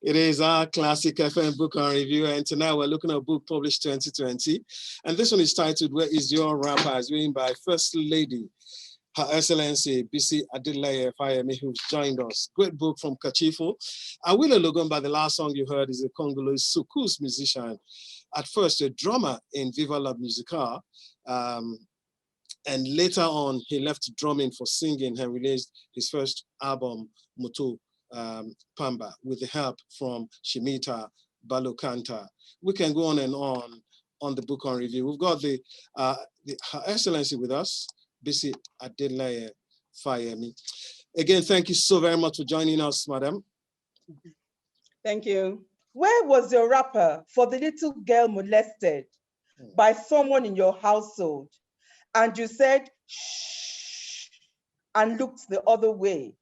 It is our classic FM book on review, and tonight we're looking at a book published 2020. And this one is titled, Where is Your Rapper? It's written by First Lady, Her Excellency Bisi Adeleye Fayemi, who's joined us. Great book from Kachifo. Awilo Logomba, the last song you heard, is a Congolese soukous musician. At first, a drummer in Viva La Musica. And later on, he left drumming for singing and released his first album, Moto Pamba, with the help from Shimita Balokanta. We can go on and on the book on review. We've got Her Excellency with us, Bisi Adeleye Fayemi. Again, thank you so very much for joining us, madam. Thank you. Where was your rapper for the little girl molested by someone in your household? And you said, shh, and looked the other way.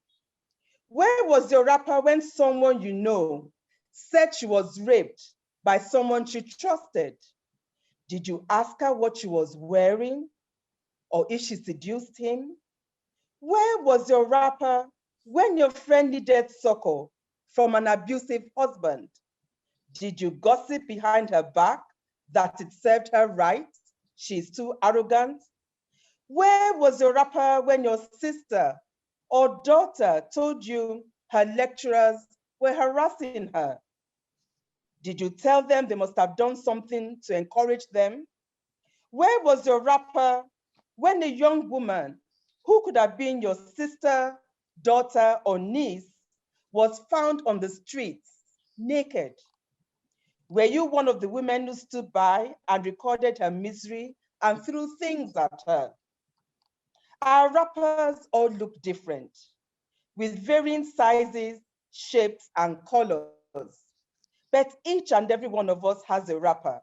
Where was your rapper when someone you know said she was raped by someone she trusted? Did you ask her what she was wearing or if she seduced him? Where was your rapper when your friend needed succor from an abusive husband? Did you gossip behind her back that it served her right? She's too arrogant. Where was your rapper when your sister or daughter told you her lecturers were harassing her? Did you tell them they must have done something to encourage them? Where was your rapper when a young woman who could have been your sister, daughter, or niece was found on the streets naked? Were you one of the women who stood by and recorded her misery and threw things at her? Our rappers all look different, with varying sizes, shapes, and colors. But each and every one of us has a rapper.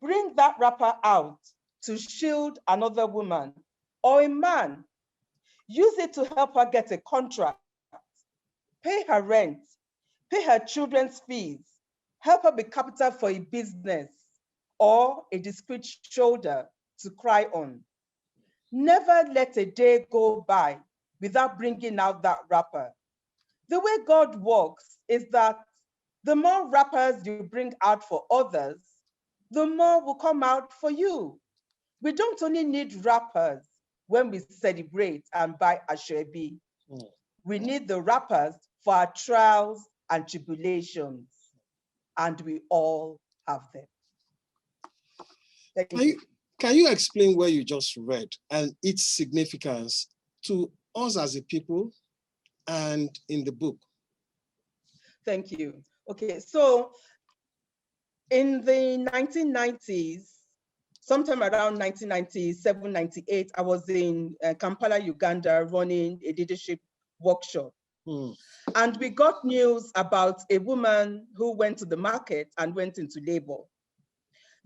Bring that rapper out to shield another woman or a man. Use it to help her get a contract, pay her rent, pay her children's fees, help her be capital for a business or a discreet shoulder to cry on. Never let a day go by without bringing out that rapper. The way God works is that the more rappers you bring out for others, the more will come out for you. We don't only need rappers when we celebrate and buy Ashwebi. We need the rappers for our trials and tribulations, and we all have them. Thank you. Can you explain where you just read and its significance to us as a people and in the book? Thank you. Okay, so in the 1990s, sometime around 1997, 98, I was in Kampala, Uganda, running a leadership workshop. And we got news about a woman who went to the market and went into labor.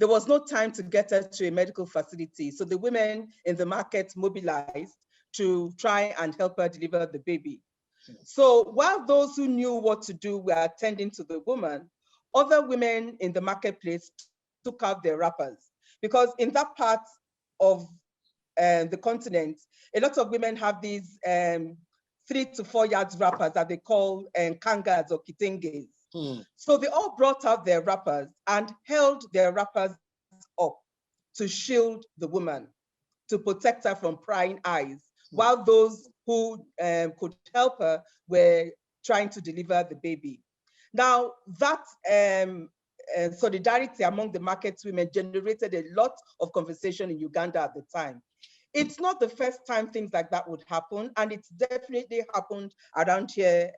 There was no time to get her to a medical facility. So the women in the market mobilized to try and help her deliver the baby. So while those who knew what to do were attending to the woman, other women in the marketplace took out their wrappers. Because in that part of the continent, a lot of women have these 3 to 4 yards wrappers that they call kangas or kitenges. So they all brought out their wrappers and held their wrappers up to shield the woman, to protect her from prying eyes, while those who could help her were trying to deliver the baby. Now, that solidarity among the market women generated a lot of conversation in Uganda at the time. It's not the first time things like that would happen, and it's definitely happened around here,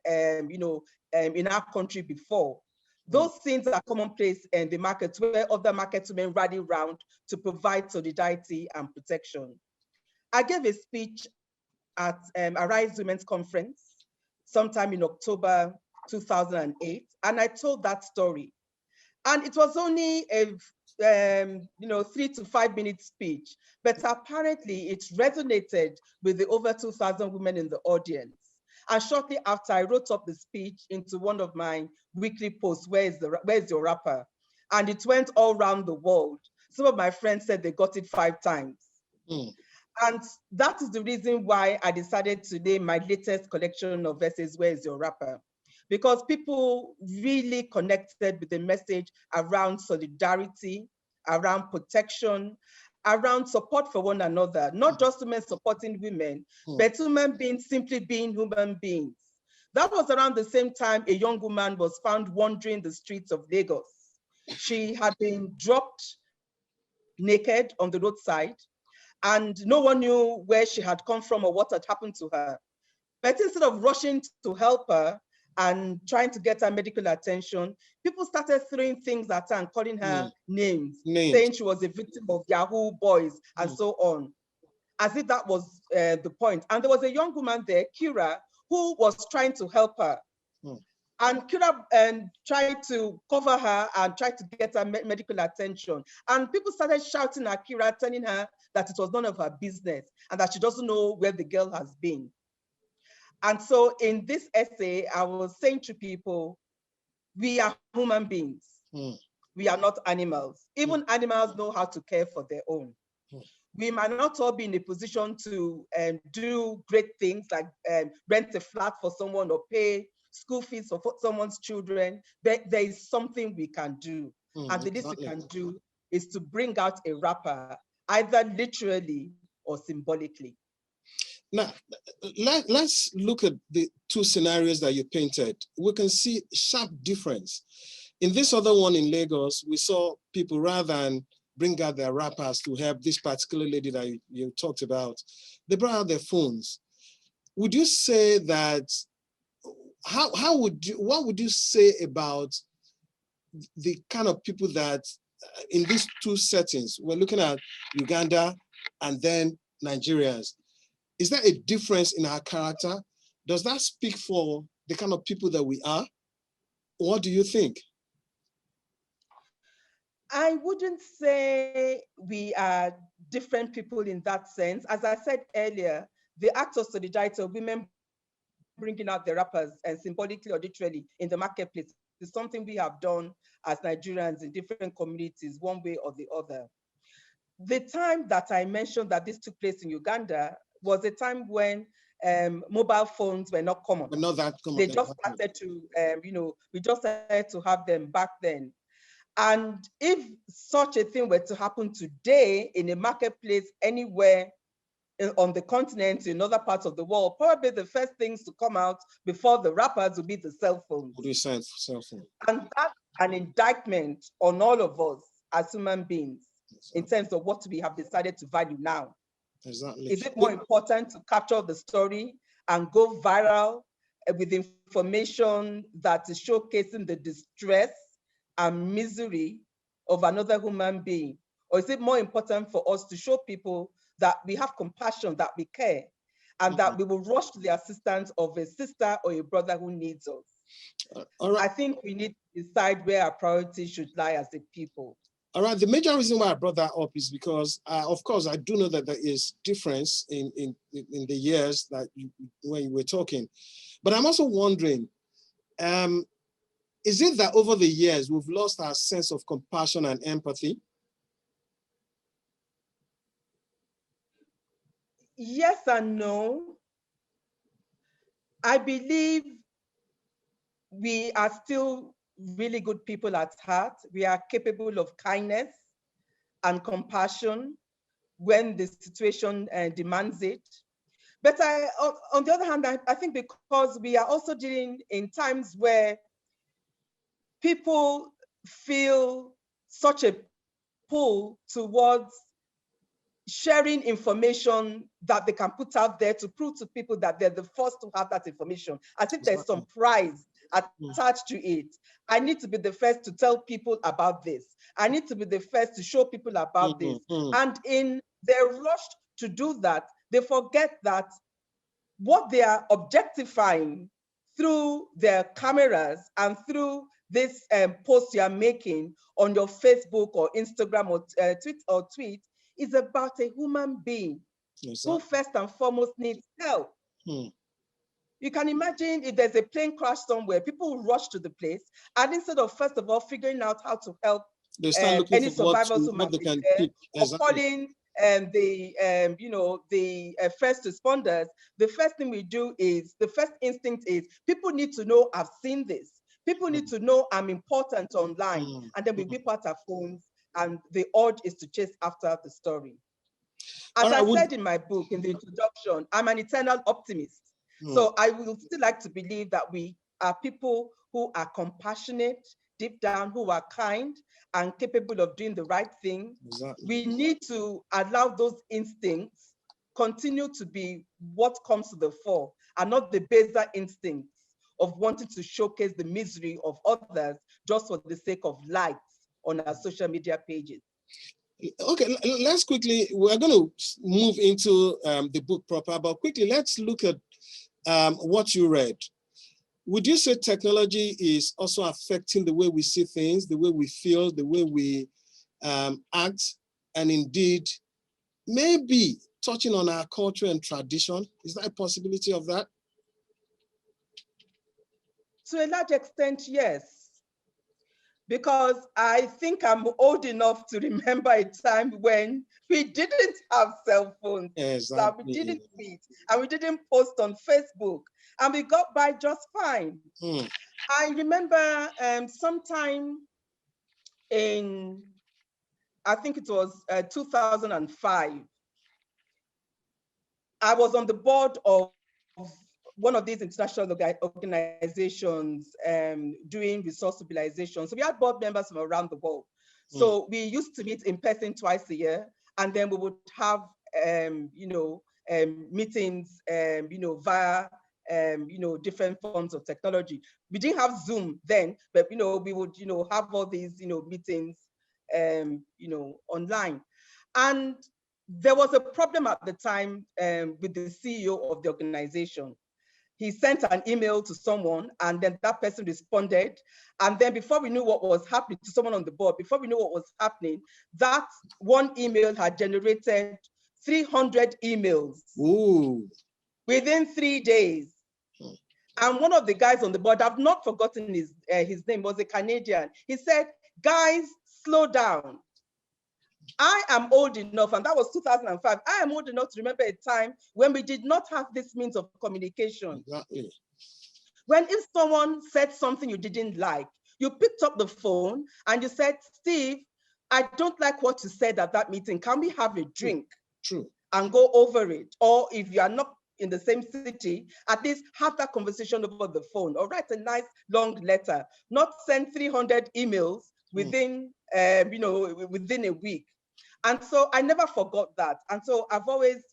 in our country before. Those things are commonplace in the markets where other market women rally around to provide solidarity and protection. I gave a speech at Arise Women's Conference sometime in October 2008, and I told that story. And it was only a 3 to 5 minute speech, but apparently it resonated with the over 2,000 women in the audience. And shortly after, I wrote up the speech into one of my weekly posts, where's your rapper? And it went all around the world. Some of my friends said they got it 5 times. And that is the reason why I decided to name my latest collection of verses, Where's Your Rapper? because people really connected with the message around solidarity, around protection, around support for one another, not just women supporting women, but human beings simply being human beings. That was around the same time a young woman was found wandering the streets of Lagos. She had been dropped naked on the roadside, and no one knew where she had come from or what had happened to her. But instead of rushing to help her and trying to get her medical attention, people started throwing things at her and calling her names, saying she was a victim of Yahoo boys and so on, as if that was the point. And there was a young woman there, Kira, who was trying to help her. And Kira tried to cover her and tried to get her medical attention. And people started shouting at Kira, telling her that it was none of her business and that she doesn't know where the girl has been. And so in this essay, I was saying to people, we are human beings. We are not animals. Even animals know how to care for their own. We might not all be in a position to do great things like rent a flat for someone or pay school fees for someone's children, but there is something we can do. And the least we can do is to bring out a wrapper, either literally or symbolically. Now, let's look at the two scenarios that you painted. We can see sharp difference. In this other one in Lagos, we saw people, rather than bring out their wrappers to help this particular lady that you talked about, they brought out their phones. Would you say that, what would you say about the kind of people that in these two settings, we're looking at Uganda and then Nigerians, is there a difference in our character? Does that speak for the kind of people that we are? What do you think? I wouldn't say we are different people in that sense. As I said earlier, the act of solidarity of women bringing out their wrappers and symbolically or literally in the marketplace is something we have done as Nigerians in different communities, one way or the other. The time that I mentioned that this took place in Uganda was a time when mobile phones were not common. Not that common. They just started to, we just started to have them back then. And if such a thing were to happen today in a marketplace anywhere on the continent, in other parts of the world, probably the first things to come out before the wrappers would be the cell phones. Cell phone. And that's an indictment on all of us as human beings in terms of what we have decided to value now. Exactly. Is it more important to capture the story and go viral with information that is showcasing the distress and misery of another human being? Or is it more important for us to show people that we have compassion, that we care, and that we will rush to the assistance of a sister or a brother who needs us? All right. I think we need to decide where our priorities should lie as a people. All right, the major reason why I brought that up is because, of course, I do know that there is difference in the years that when you were talking. But I'm also wondering, is it that over the years we've lost our sense of compassion and empathy? Yes and no. I believe we are still really good people at heart. We are capable of kindness and compassion when the situation demands it. But on the other hand, I think because we are also dealing in times where people feel such a pull towards sharing information that they can put out there to prove to people that they're the first to have that information, as if there's some prize attached to it. I need to be the first to tell people about this. I need to be the first to show people about this. And in their rush to do that, they forget that what they are objectifying through their cameras and through this post you are making on your Facebook or Instagram or tweet is about a human being who first and foremost needs help. You can imagine if there's a plane crash somewhere, people will rush to the place, and instead of first of all figuring out how to help any survivors who might be there, or calling first responders, the first thing we do is, the first instinct is, people need to know I've seen this. People need to know I'm important online. And then we whip out our phones, and the urge is to chase after the story. As I said in my book, in the introduction, I'm an eternal optimist. So I will still like to believe that we are people who are compassionate, deep down, who are kind and capable of doing the right thing. Exactly. We need to allow those instincts continue to be what comes to the fore, and not the baser instincts of wanting to showcase the misery of others just for the sake of likes on our social media pages. Okay, let's quickly, we're going to move into the book proper, but quickly, let's look at what you read. Would you say technology is also affecting the way we see things, the way we feel, the way we act, and indeed, maybe touching on our culture and tradition? Is there a possibility of that? To a large extent, yes. Because I think I'm old enough to remember a time when we didn't have cell phones. Exactly. So we didn't tweet, and we didn't post on Facebook, and we got by just fine. I remember sometime in, I think it was 2005, I was on the board of one of these international organizations doing resource mobilization. So we had board members from around the world. So we used to meet in person twice a year, and then we would have meetings via different forms of technology. We didn't have Zoom then, but we would have all these meetings online. And there was a problem at the time with the CEO of the organization. He sent an email to someone, and then that person responded. And then before we knew what was happening, to someone on the board, before we knew what was happening, that one email had generated 300 emails. Ooh. Within 3 days. And one of the guys on the board, I've not forgotten his name, was a Canadian. He said, guys, slow down. I am old enough, and that was 2005. I am old enough to remember a time when we did not have this means of communication. Exactly. When if someone said something you didn't like, you picked up the phone and you said, Steve, I don't like what you said at that meeting. Can we have a drink? True. And go over it? Or if you are not in the same city, at least have that conversation over the phone, or write a nice long letter, not send 300 emails within, within a week. And so I never forgot that. And so I've always,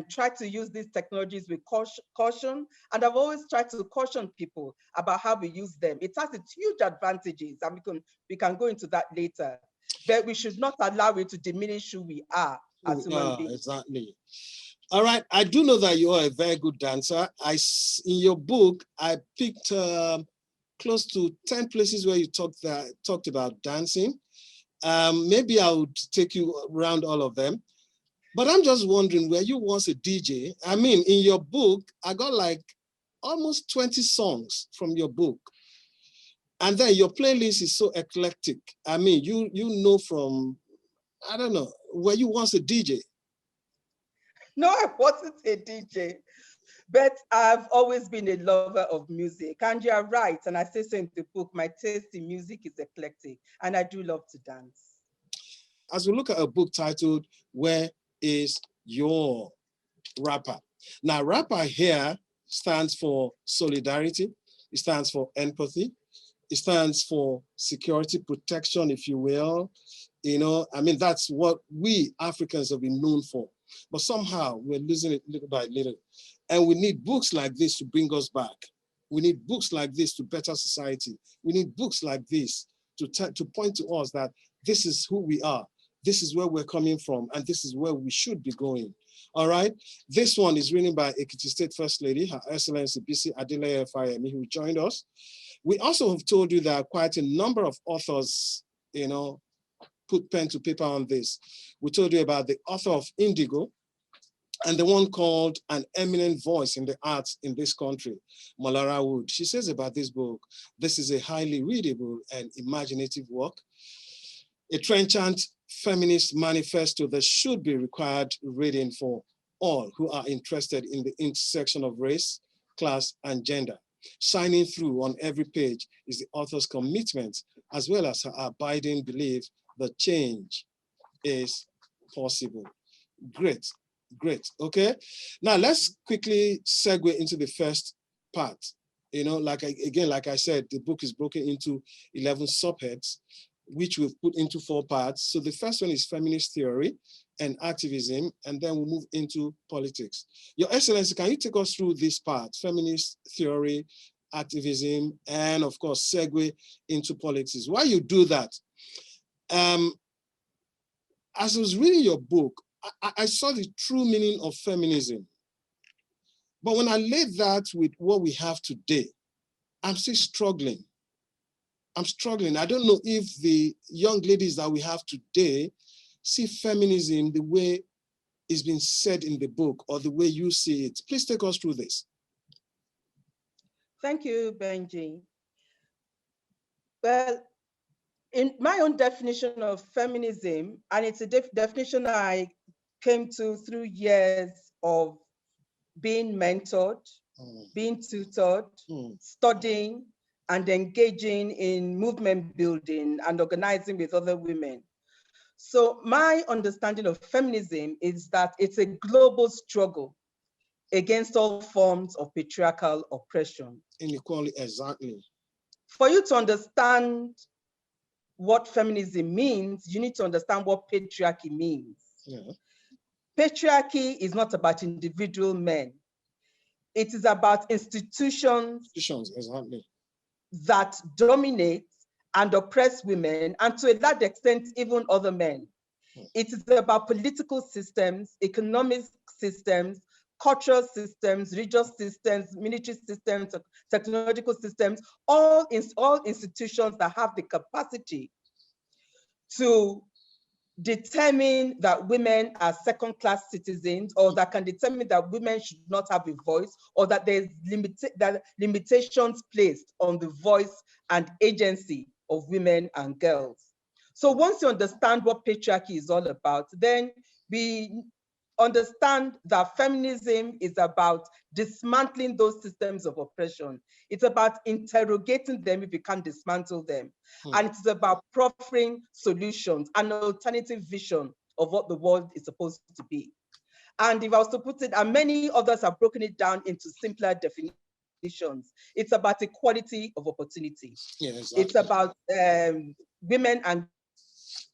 tried to use these technologies with caution. And I've always tried to caution people about how we use them. It has its huge advantages, and we can go into that later. But we should not allow it to diminish who we are as human beings. Exactly. All right. I do know that you are a very good dancer. In your book, I picked close to 10 places where you talked about dancing. Maybe I would take you around all of them. But I'm just wondering, were you once a DJ? I mean, in your book, I got like almost 20 songs from your book. And then your playlist is so eclectic. I mean, you know from, I don't know, were you once a DJ? No, I wasn't a DJ. But I've always been a lover of music. And you're right. And I say so in the book, my taste in music is eclectic. And I do love to dance. As we look at a book titled, Where is Your Rapper? Now, rapper here stands for solidarity. It stands for empathy. It stands for security protection, if you will. I mean, that's what we Africans have been known for. But somehow we're losing it little by little. And we need books like this to bring us back. We need books like this to better society. We need books like this to point to us that this is who we are. This is where we're coming from, and this is where we should be going. All right. This one is written by Ekiti State First Lady, Her Excellency Bisi Adeleye Fayemi, who joined us. We also have told you that quite a number of authors, put pen to paper on this. We told you about the author of Indigo, and the one called An Eminent Voice in the Arts in this country, Malara Wood. She says about this book, this is a highly readable and imaginative work, a trenchant feminist manifesto that should be required reading for all who are interested in the intersection of race, class, and gender. Shining through on every page is the author's commitment, as well as her abiding belief that change is possible. Great, great, okay? Now let's quickly segue into the first part. You know, like I said, the book is broken into 11 subheads, which we've put into 4 parts. So the first one is feminist theory and activism, and then we'll move into politics. Your Excellency, can you take us through this part, feminist theory, activism, and of course, segue into politics? While you do that, as I was reading your book, I saw the true meaning of feminism. But when I laid that with what we have today, I'm still struggling. I'm struggling. I don't know if the young ladies that we have today see feminism the way it's been said in the book or the way you see it. Please take us through this. Thank you, Benji. Well, in my own definition of feminism, and it's a definition I came to through years of being mentored, being tutored, studying, and engaging in movement building and organizing with other women. So my understanding of feminism is that it's a global struggle against all forms of patriarchal oppression. Inequality, exactly. For you to understand what feminism means, you need to understand what patriarchy means. Yeah. Patriarchy is not about individual men. It is about institutions exactly, that dominate and oppress women, and to a large extent, even other men. It is about political systems, economic systems, cultural systems, religious systems, military systems, technological systems, all institutions that have the capacity to determine that women are second-class citizens, or that can determine that women should not have a voice, or that there's limitations placed on the voice and agency of women and girls. So once you understand what patriarchy is all about, then we understand that feminism is about dismantling those systems of oppression. It's about interrogating them if we can't dismantle them. And it's about proffering solutions, an alternative vision of what the world is supposed to be. And if I was to put it, and many others have broken it down into simpler definitions, it's about equality of opportunity. Yeah, exactly. It's about women and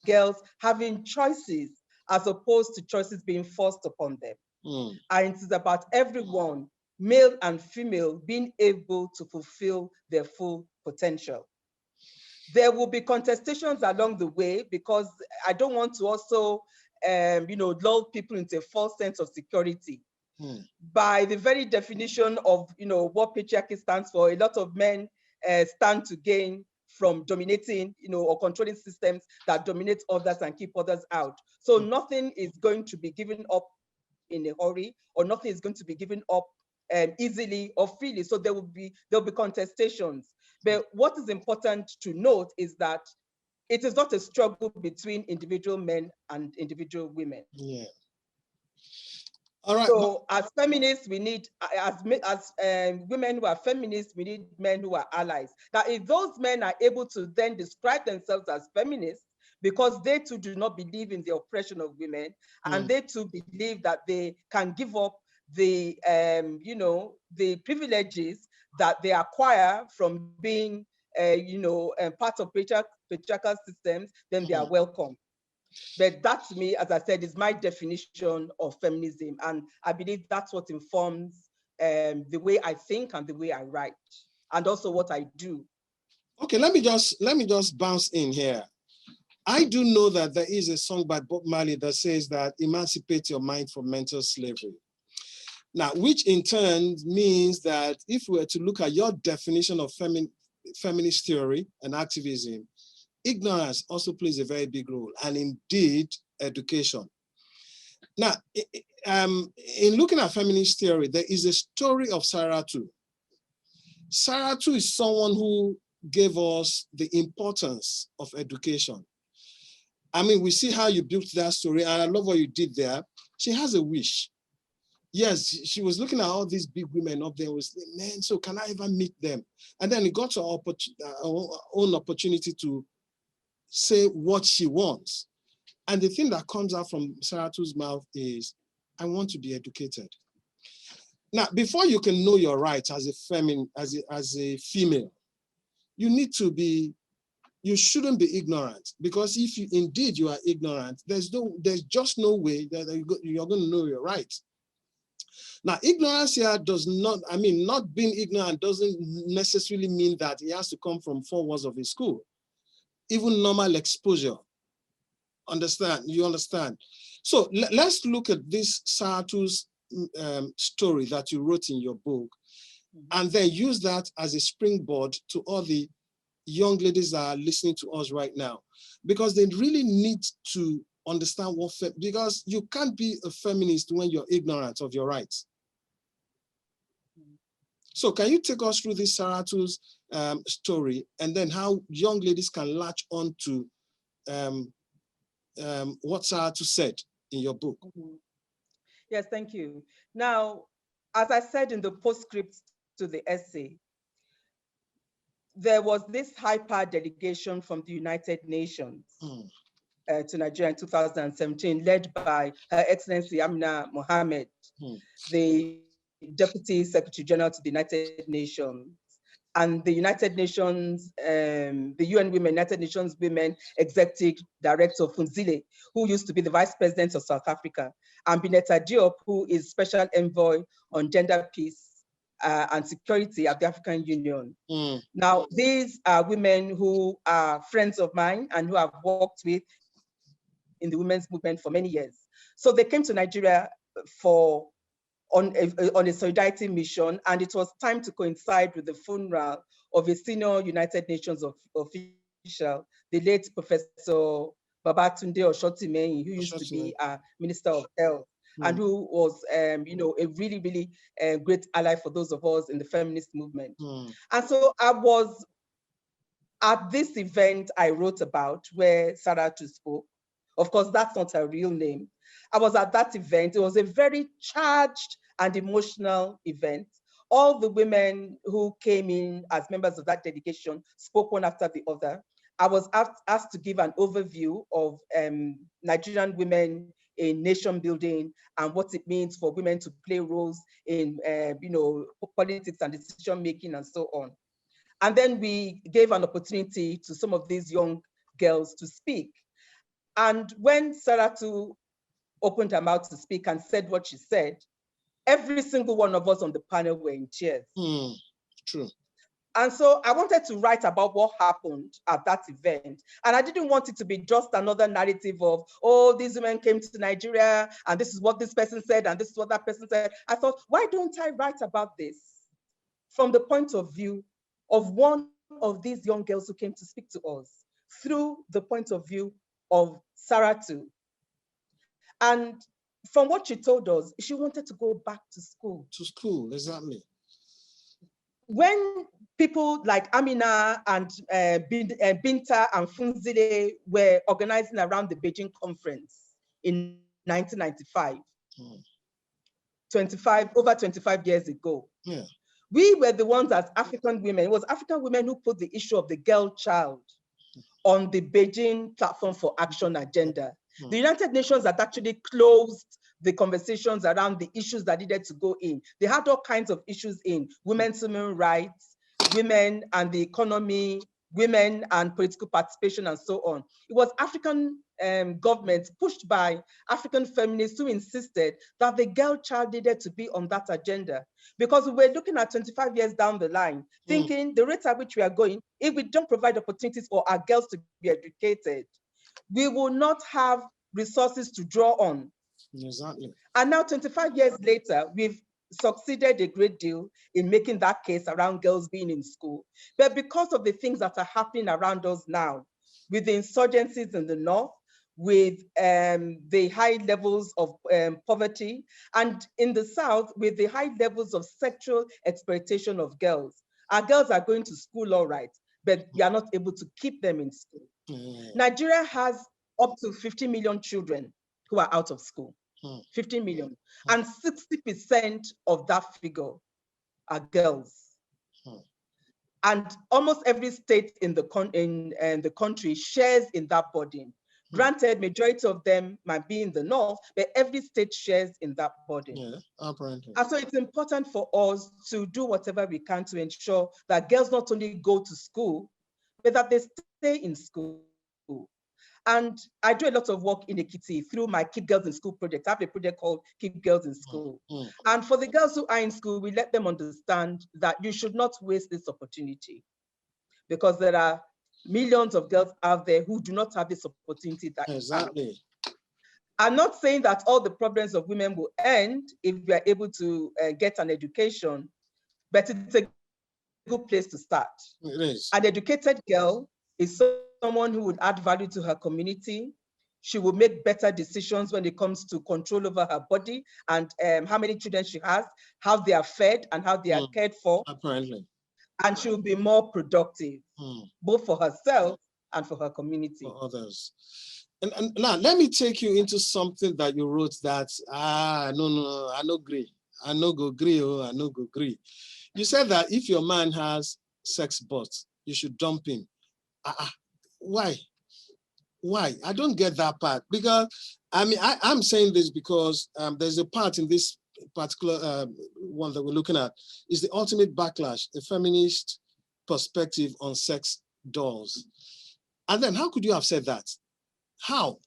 girls having choices as opposed to choices being forced upon them. And it is about everyone, male and female, being able to fulfill their full potential. There will be contestations along the way, because I don't want to also lull people into a false sense of security. By the very definition of what patriarchy stands for, a lot of men stand to gain from dominating, or controlling systems that dominate others and keep others out. So nothing is going to be given up in a hurry, or nothing is going to be given up easily or freely. So there'll be contestations. But what is important to note is that it is not a struggle between individual men and individual women. Yeah. All right. So as feminists, we need, as women who are feminists, we need men who are allies. Now, if those men are able to then describe themselves as feminists, because they too do not believe in the oppression of women, and they too believe that they can give up the, the privileges that they acquire from being, part of patriarchal systems, then they are welcome. But that, to me, as I said, is my definition of feminism. And I believe that's what informs the way I think and the way I write, and also what I do. Okay, let me just bounce in here. I do know that there is a song by Bob Marley that says that emancipate your mind from mental slavery. Now, which in turn means that if we were to look at your definition of feminist theory and activism, ignorance also plays a very big role, and indeed, education. Now, in looking at feminist theory, there is a story of Saratu. Saratu is someone who gave us the importance of education. I mean, we see how you built that story, and I love what you did there. She has a wish. Yes, she was looking at all these big women up there and was like, man, so can I ever meet them? And then it got to her own opportunity to say what she wants. And the thing that comes out from Saratu's mouth is, I want to be educated. Now, before you can know your rights as a female, you need to be, you shouldn't be ignorant, because if you indeed you are ignorant, there's just no way that you're going to know your rights. Now, ignorance here does not, I mean, not being ignorant doesn't necessarily mean that it has to come from 4 walls of a school. Even normal exposure. Understand? You understand? So let's look at this Saratu's story that you wrote in your book, and then use that as a springboard to all the young ladies that are listening to us right now, because they really need to understand because you can't be a feminist when you're ignorant of your rights. So can you take us through this Saratu's story, and then how young ladies can latch on to what Saratu said in your book? Yes, thank you. Now, as I said in the postscript to the essay, there was this high-powered delegation from the United Nations to Nigeria in 2017, led by Her Excellency Amina Mohammed, the Deputy Secretary General to the United Nations, and the United Nations, the UN Women, United Nations Women Executive Director Funzile, who used to be the Vice President of South Africa, and Bineta Diop, who is Special Envoy on Gender, Peace, and Security at the African Union. Now, these are women who are friends of mine and who I've worked with in the women's movement for many years. So they came to Nigeria on a solidarity mission, and it was time to coincide with the funeral of a senior United Nations official, the late Professor Babatunde Oshotimehin, who used to be Minister of Health, and who was, you know, a really, really great ally for those of us in the feminist movement. And so I was at this event I wrote about, where Saratu spoke. Of course, that's not her real name. I was at that event. It was a very charged and emotional event. All the women who came in as members of that delegation spoke one after the other. I was asked to give an overview of Nigerian women in nation building and what it means for women to play roles in you know, politics and decision making and so on. And then we gave an opportunity to some of these young girls to speak. And when Saratu opened her mouth to speak and said what she said, every single one of us on the panel were in tears. True. And so I wanted to write about what happened at that event. And I didn't want it to be just another narrative of, oh, these women came to Nigeria and this is what this person said and this is what that person said. I thought, why don't I write about this from the point of view of one of these young girls who came to speak to us, through the point of view of Saratu. And from what she told us, she wanted to go back to school. To school, exactly. When people like Amina and Binta and Funzile were organizing around the Beijing conference in 1995, over 25 years ago, we were the ones as African women. It was African women who put the issue of the girl child on the Beijing Platform for Action agenda. The United Nations had actually closed the conversations around the issues that needed to go in. They had all kinds of issues in: women's human rights, women and the economy, women and political participation, and so on. It was African governments pushed by African feminists who insisted that the girl child needed to be on that agenda, because we were looking at 25 years down the line, thinking the rate at which we are going, if we don't provide opportunities for our girls to be educated, we will not have resources to draw on. Exactly. And now 25 years later, we've succeeded a great deal in making that case around girls being in school. But because of the things that are happening around us now, with the insurgencies in the north, with the high levels of poverty, and in the south, with the high levels of sexual exploitation of girls. Our girls are going to school all right, but we are not able to keep them in school. Nigeria has up to 50 million children who are out of school. 50 million. And 60% of that figure are girls. And almost every state in the country shares in that burden. Granted, majority of them might be in the north, but every state shares in that burden. Yeah, apparently. And so it's important for us to do whatever we can to ensure that girls not only go to school, but that they stay in school. And I do a lot of work in Ekiti through my Keep Girls in School project. I have a project called Keep Girls in School. And for the girls who are in school, we let them understand that you should not waste this opportunity, because there are millions of girls out there who do not have this opportunity. Exactly. I'm not saying that all the problems of women will end if we are able to get an education, but it's a good place to start. It is. An educated girl is someone who would add value to her community. She will make better decisions when it comes to control over her body and how many children she has, how they are fed and how they are cared for. Apparently. And she will be more productive, both for herself and for her community. For others. And now let me take you into something that you wrote that, no, I no agree. I no go agree, I no go agree. You said that if your man has sex bots, you should dump him. Why? Why? I don't get that part, because I mean, I'm saying this because there's a part in this particular one that we're looking at is the ultimate backlash, a feminist perspective on sex dolls. And then how could you have said that? How?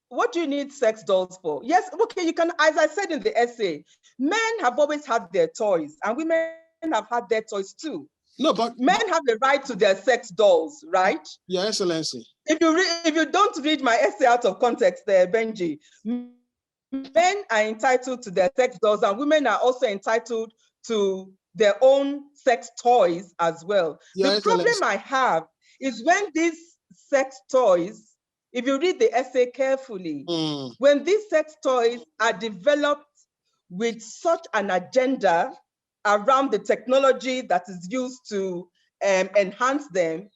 What do you need sex dolls for? Yes, okay, you can, as I said in the essay, men have always had their toys and women have had their toys too. No, but men have the right to their sex dolls, right? Your Excellency. If you don't read my essay out of context there, Benji, men are entitled to their sex dolls and women are also entitled to their own sex toys as well. Your The problem I have is when these sex toys, if you read the essay carefully, when these sex toys are developed with such an agenda around the technology that is used to enhance them,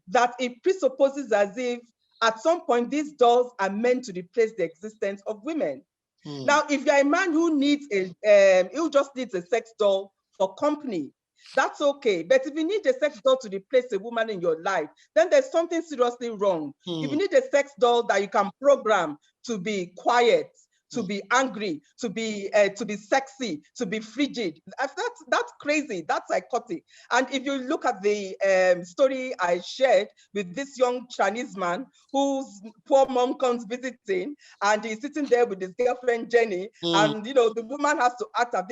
that it presupposes as if at some point these dolls are meant to replace the existence of women. Now, if you're a man who needs who just needs a sex doll for company, that's okay. But if you need a sex doll to replace a woman in your life, then there's something seriously wrong. If you need a sex doll that you can program to be quiet, to be angry, to be sexy, to be frigid, that's crazy, that's psychotic. And if you look at the story I shared with this young Chinese man whose poor mom comes visiting and he's sitting there with his girlfriend Jenny, and you know the woman has to act as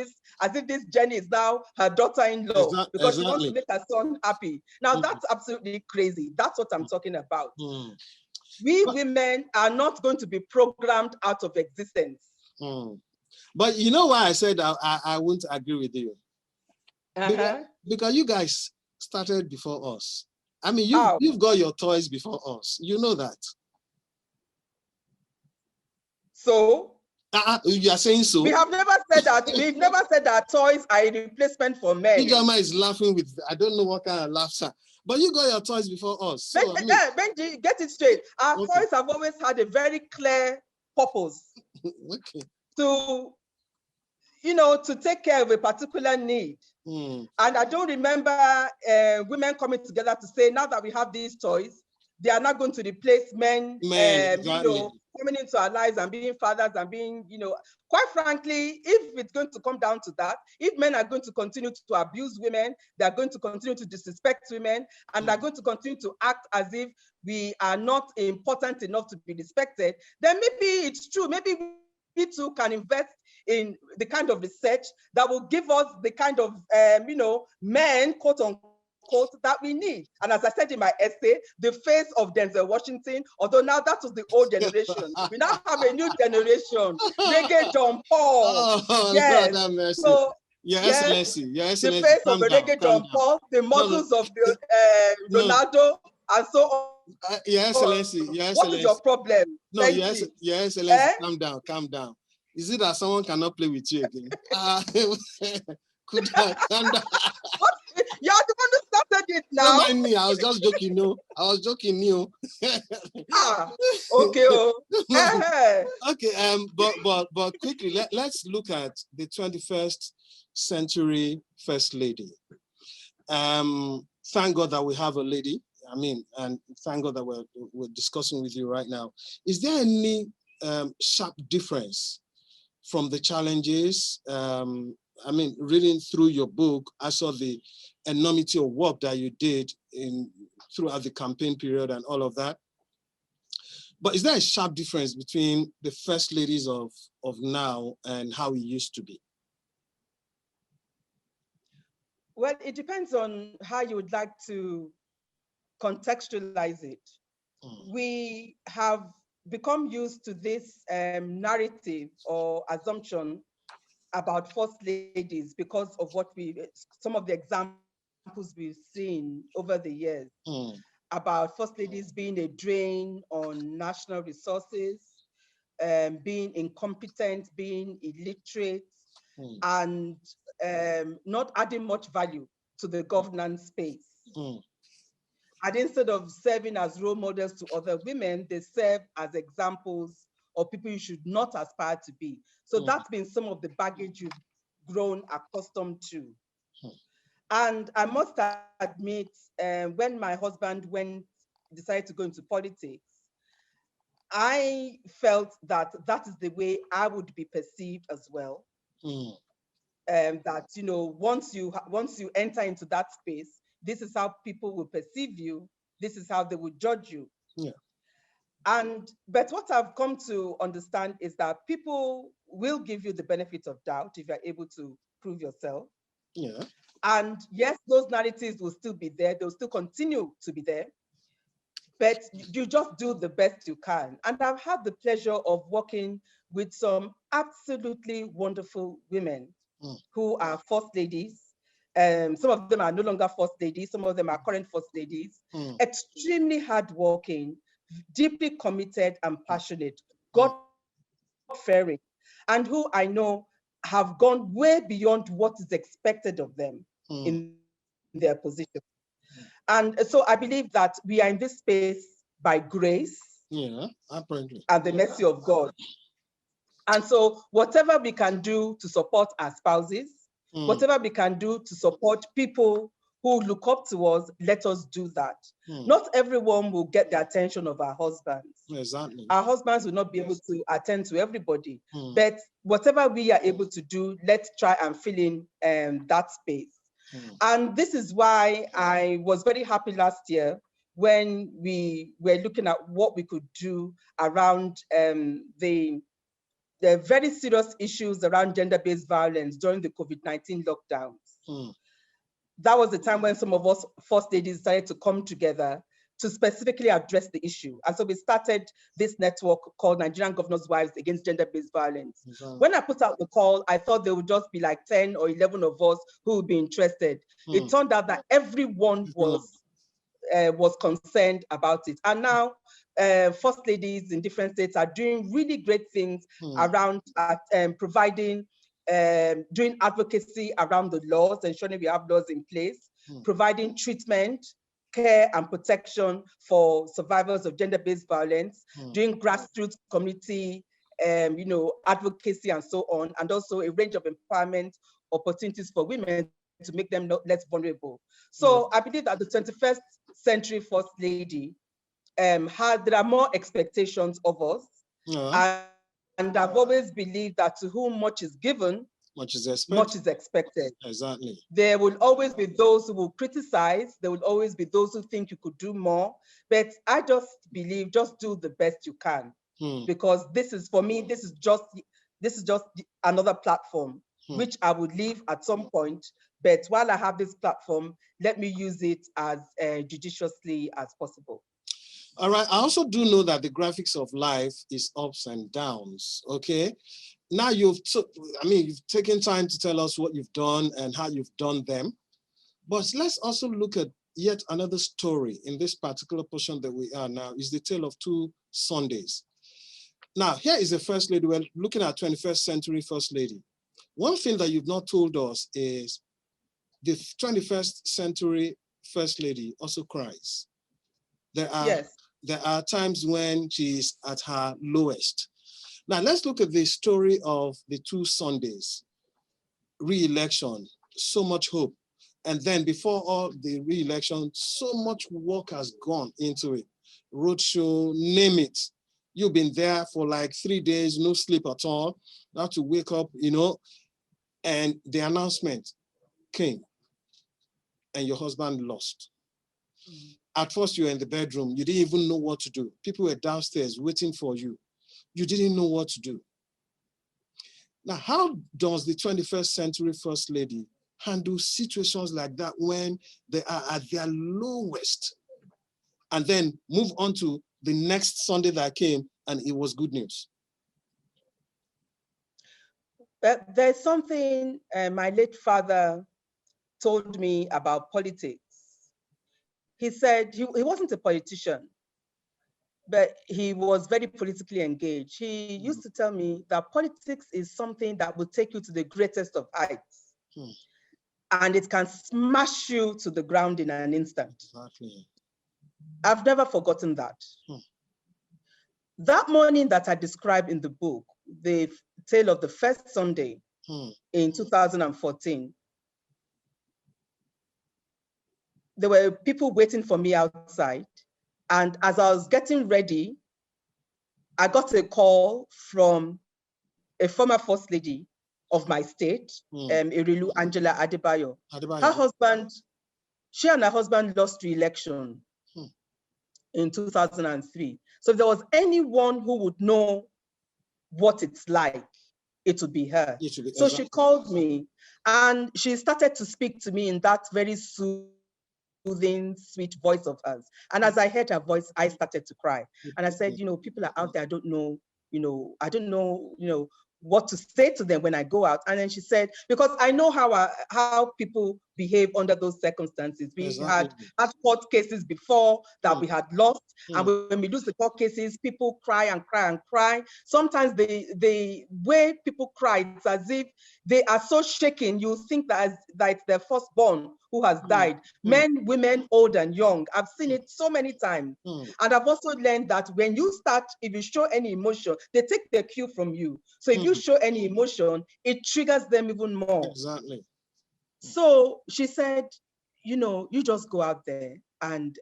if this Jenny is now her daughter-in-law because she wants to make her son happy. Now that's absolutely crazy. That's what I'm talking about. We women are not going to be programmed out of existence. But you know why I said I wouldn't agree with you? Because you guys started before us. I mean, you've got your toys before us. You know that. So? You are saying so? We have never said that. We've never said that toys are a replacement for men. Ijama is laughing with, I don't know what kind of laughter. But you got your toys before us. So, Benji, get it straight. Our toys have always had a very clear purpose. To, you know, to take care of a particular need. And I don't remember women coming together to say, now that we have these toys, they are not going to replace men, exactly. you know, coming into our lives and being fathers and being, you know, quite frankly, if it's going to come down to that, if men are going to continue to abuse women, they're going to continue to disrespect women, and they're going to continue to act as if we are not important enough to be respected, then maybe it's true. Maybe we too can invest in the kind of research that will give us the kind of, you know, men, quote unquote, that we need. And as I said in my essay, the face of Denzel Washington, although now that was the old generation, we now have a new generation, Reggae John Paul. Yes. Lord, so, Your Excellency, the face of Reggae John Paul, the models of the Ronaldo, and so on. Your Excellency, what is your problem? No, Your Excellency, calm down. Is it that someone cannot play with you again? Calm down. You're the one who started it now. now. mind me. I was just joking. No, I was joking. No. Okay. Okay. But quickly, let's look at the 21st century first lady. Thank God that we have a lady. I mean, and thank God that we're discussing with you right now. Is there any sharp difference from the challenges? I mean, reading through your book, I saw the enormity of work that you did throughout the campaign period and all of that. But is there a sharp difference between the first ladies of now and how it used to be? Well, it depends on how you would like to contextualize it. We have become used to this narrative or assumption about first ladies because of some of the examples we've seen over the years about first ladies being a drain on national resources, being incompetent, being illiterate, and not adding much value to the governance space. And instead of serving as role models to other women, they serve as examples of people you should not aspire to be. So that's been some of the baggage you've grown accustomed to. And I must admit, when my husband decided to go into politics, I felt that that is the way I would be perceived as well. That, you know, once you enter into that space, this is how people will perceive you. This is how they will judge you. Yeah. But what I've come to understand is that people will give you the benefit of doubt if you're able to prove yourself. Yeah. And yes, those narratives will still be there. They'll still continue to be there. But you just do the best you can. And I've had the pleasure of working with some absolutely wonderful women who are first ladies. Some of them are no longer first ladies. Some of them are current first ladies. Extremely hardworking, deeply committed and passionate, God-fearing, and who I know have gone way beyond what is expected of them in their position. And so I believe that we are in this space by grace, apparently, and the mercy of God. And so whatever we can do to support our spouses, whatever we can do to support people who look up to us, let us do that. Not everyone will get the attention of our husbands. Exactly. Our husbands will not be able to attend to everybody. But whatever we are able to do, let's try and fill in that space. And this is why I was very happy last year when we were looking at what we could do around the very serious issues around gender-based violence during the COVID-19 lockdowns. That was the time when some of us first ladies decided to come together to specifically address the issue. And so we started this network called Nigerian Governors' Wives Against Gender-Based Violence. When I put out the call, I thought there would just be like 10 or 11 of us who would be interested. It turned out that everyone was concerned about it. And now first ladies in different states are doing really great things around providing, doing advocacy around the laws, ensuring we have laws in place, providing treatment, care and protection for survivors of gender-based violence, doing grassroots community advocacy and so on, and also a range of empowerment opportunities for women to make them less vulnerable. So I believe that the 21st century first lady, there are more expectations of us. And I've always believed that to whom much is given, much is expected. Much is expected. Exactly. There will always be those who will criticize. There will always be those who think you could do more. But I just believe, just do the best you can. Because this is, for me, this is just another platform, which I would leave at some point. But while I have this platform, let me use it as judiciously as possible. All right. I also do know that the graphics of life is ups and downs. Okay. Now you've taken time to tell us what you've done and how you've done them. But let's also look at yet another story in this particular portion that we are now, is the tale of two Sundays. Now, here is the first lady. We're looking at 21st century first lady. One thing that you've not told us is the 21st century First Lady also cries. There Yes. are times when she's at her lowest. Now let's look at the story of the 2 Sundays. Re-election, so much hope. And then before all the re-election, so much work has gone into it. Roadshow, name it. You've been there for like 3 days, no sleep at all. You have to wake up, and the announcement came and your husband lost. At first you were in the bedroom, you didn't even know what to do. People were downstairs waiting for you. You didn't know what to do. Now, how does the 21st century First Lady handle situations like that when they are at their lowest, and then move on to the next Sunday that came and it was good news? There's something my late father told me about politics. He said he wasn't a politician, but he was very politically engaged. He used to tell me that politics is something that will take you to the greatest of heights. And it can smash you to the ground in an instant. Exactly. I've never forgotten that. That morning that I described in the book, the tale of the first Sunday in 2014, there were people waiting for me outside. And as I was getting ready, I got a call from a former First Lady of my state, Irilu Angela Adebayo. Her husband, she and her husband lost re-election in 2003. So if there was anyone who would know what it's like, it would be her. So she called me and she started to speak to me in that very soothing, sweet voice of hers. And as I heard her voice, I started to cry. And I said, people are out there, I don't know, I don't know, what to say to them when I go out. And then she said, because I know how people behave under those circumstances. We had court cases before that we had lost. And when we lose the court cases, people cry and cry and cry. Sometimes the way people cry, it's as if they are so shaken, you think that it's their firstborn who has died. Men, women, old and young. I've seen it so many times. And I've also learned that when you start, if you show any emotion, they take their cue from you. So if you show any emotion, it triggers them even more. Exactly. So she said, you just go out there and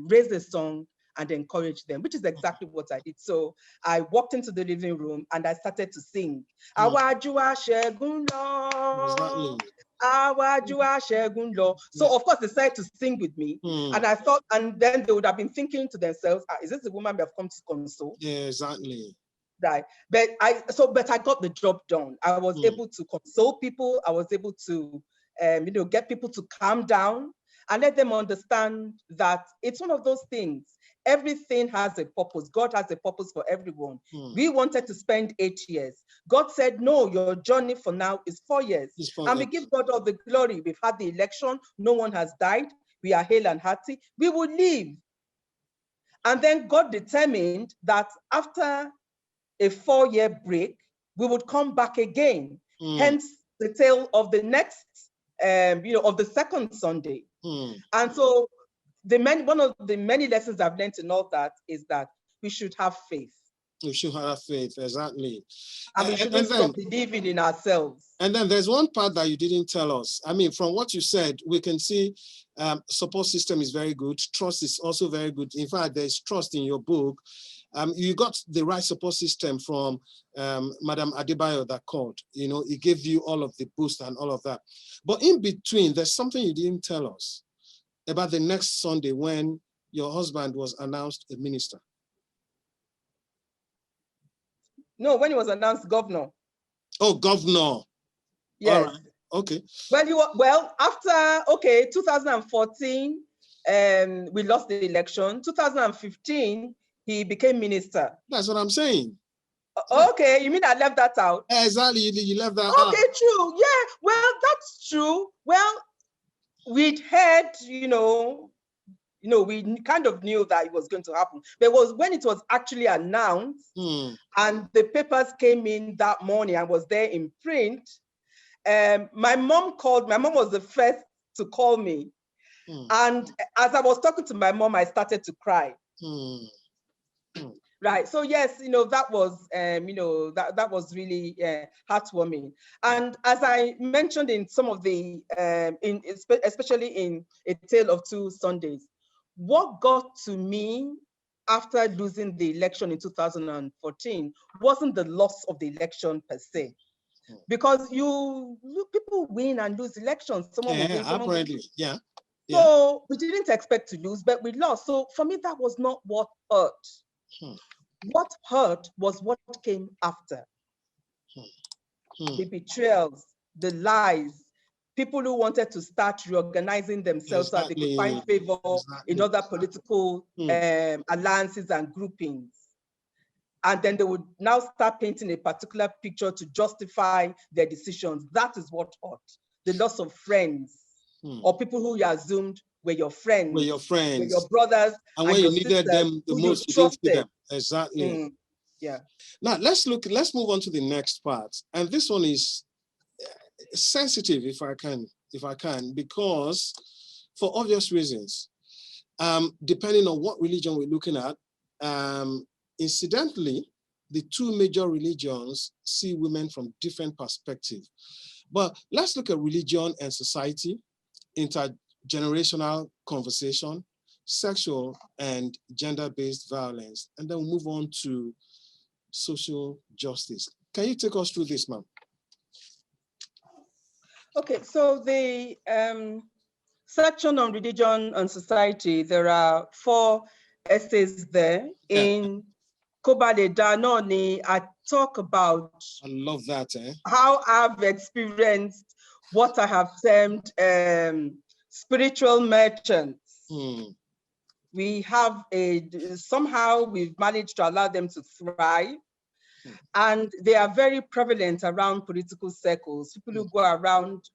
raise the song and encourage them, which is exactly what I did. So I walked into the living room and I started to sing. Awajua Shegun Lo. Awajua Shegun Lo. So of course they started to sing with me. And I thought, and then they would have been thinking to themselves, is this the woman we have come to console? Yeah, exactly. Right. But I got the job done. I was able to console people. I was able to get people to calm down and let them understand that it's one of those things. Everything has a purpose. God has a purpose for everyone. We wanted to spend 8 years. God said, no, your journey for now is 4 years. And we give God all the glory. We've had the election. No one has died. We are hale and hearty. We will live. And then God determined that after a 4-year break, we would come back again. Hence the tale of the next, of the second Sunday. And so one of the many lessons I've learned in all that is that we should have faith. We should have faith, exactly. And we shouldn't stop believing in ourselves. And then there's one part that you didn't tell us. I mean, from what you said, we can see support system is very good. Trust is also very good. In fact, there's trust in your book. You got the right support system from Madam Adebayo that called. He gave you all of the boost and all of that. But in between, there's something you didn't tell us about the next Sunday when your husband was announced a minister. No, when he was announced governor. Oh, governor. Yes. All right. Okay. After 2014, we lost the election. 2015, he became minister. That's what I'm saying. Okay, you mean I left that out? Exactly, you left that out. Okay, true. Yeah, well, that's true. Well, we'd heard, we kind of knew that it was going to happen. But it was when it was actually announced and the papers came in that morning and was there in print. My mom was the first to call me. And as I was talking to my mom, I started to cry. Right. So yes, that was, that was really heartwarming. And as I mentioned in some of the, especially in A Tale of Two Sundays, what got to me after losing the election in 2014 wasn't the loss of the election per se, because people win and lose elections. Someone will win, someone will lose. Yeah. So we didn't expect to lose, but we lost. So for me, that was not what hurt. What hurt was what came after. The betrayals, the lies, people who wanted to start reorganizing themselves so that they could find favor in other political alliances and groupings. And then they would now start painting a particular picture to justify their decisions. That is what hurt. The loss of friends or people who you assumed were your friends, were your brothers, and when you needed sisters, them the most, you didn't see them. Exactly. Yeah. Now let's move on to the next part, and this one is sensitive, if I can, because for obvious reasons, depending on what religion we're looking at. Incidentally, the two major religions see women from different perspectives. But let's look at religion and society, intergenerational conversation, sexual and gender-based violence, and then we'll move on to social justice. Can you take us through this, ma'am? Okay, so the section on religion and society, there are 4 essays there. In Kobale Danoni, I talk about, I love that, how I've experienced what I have termed spiritual merchants. We have somehow we've managed to allow them to thrive. And they are very prevalent around political circles. People who go around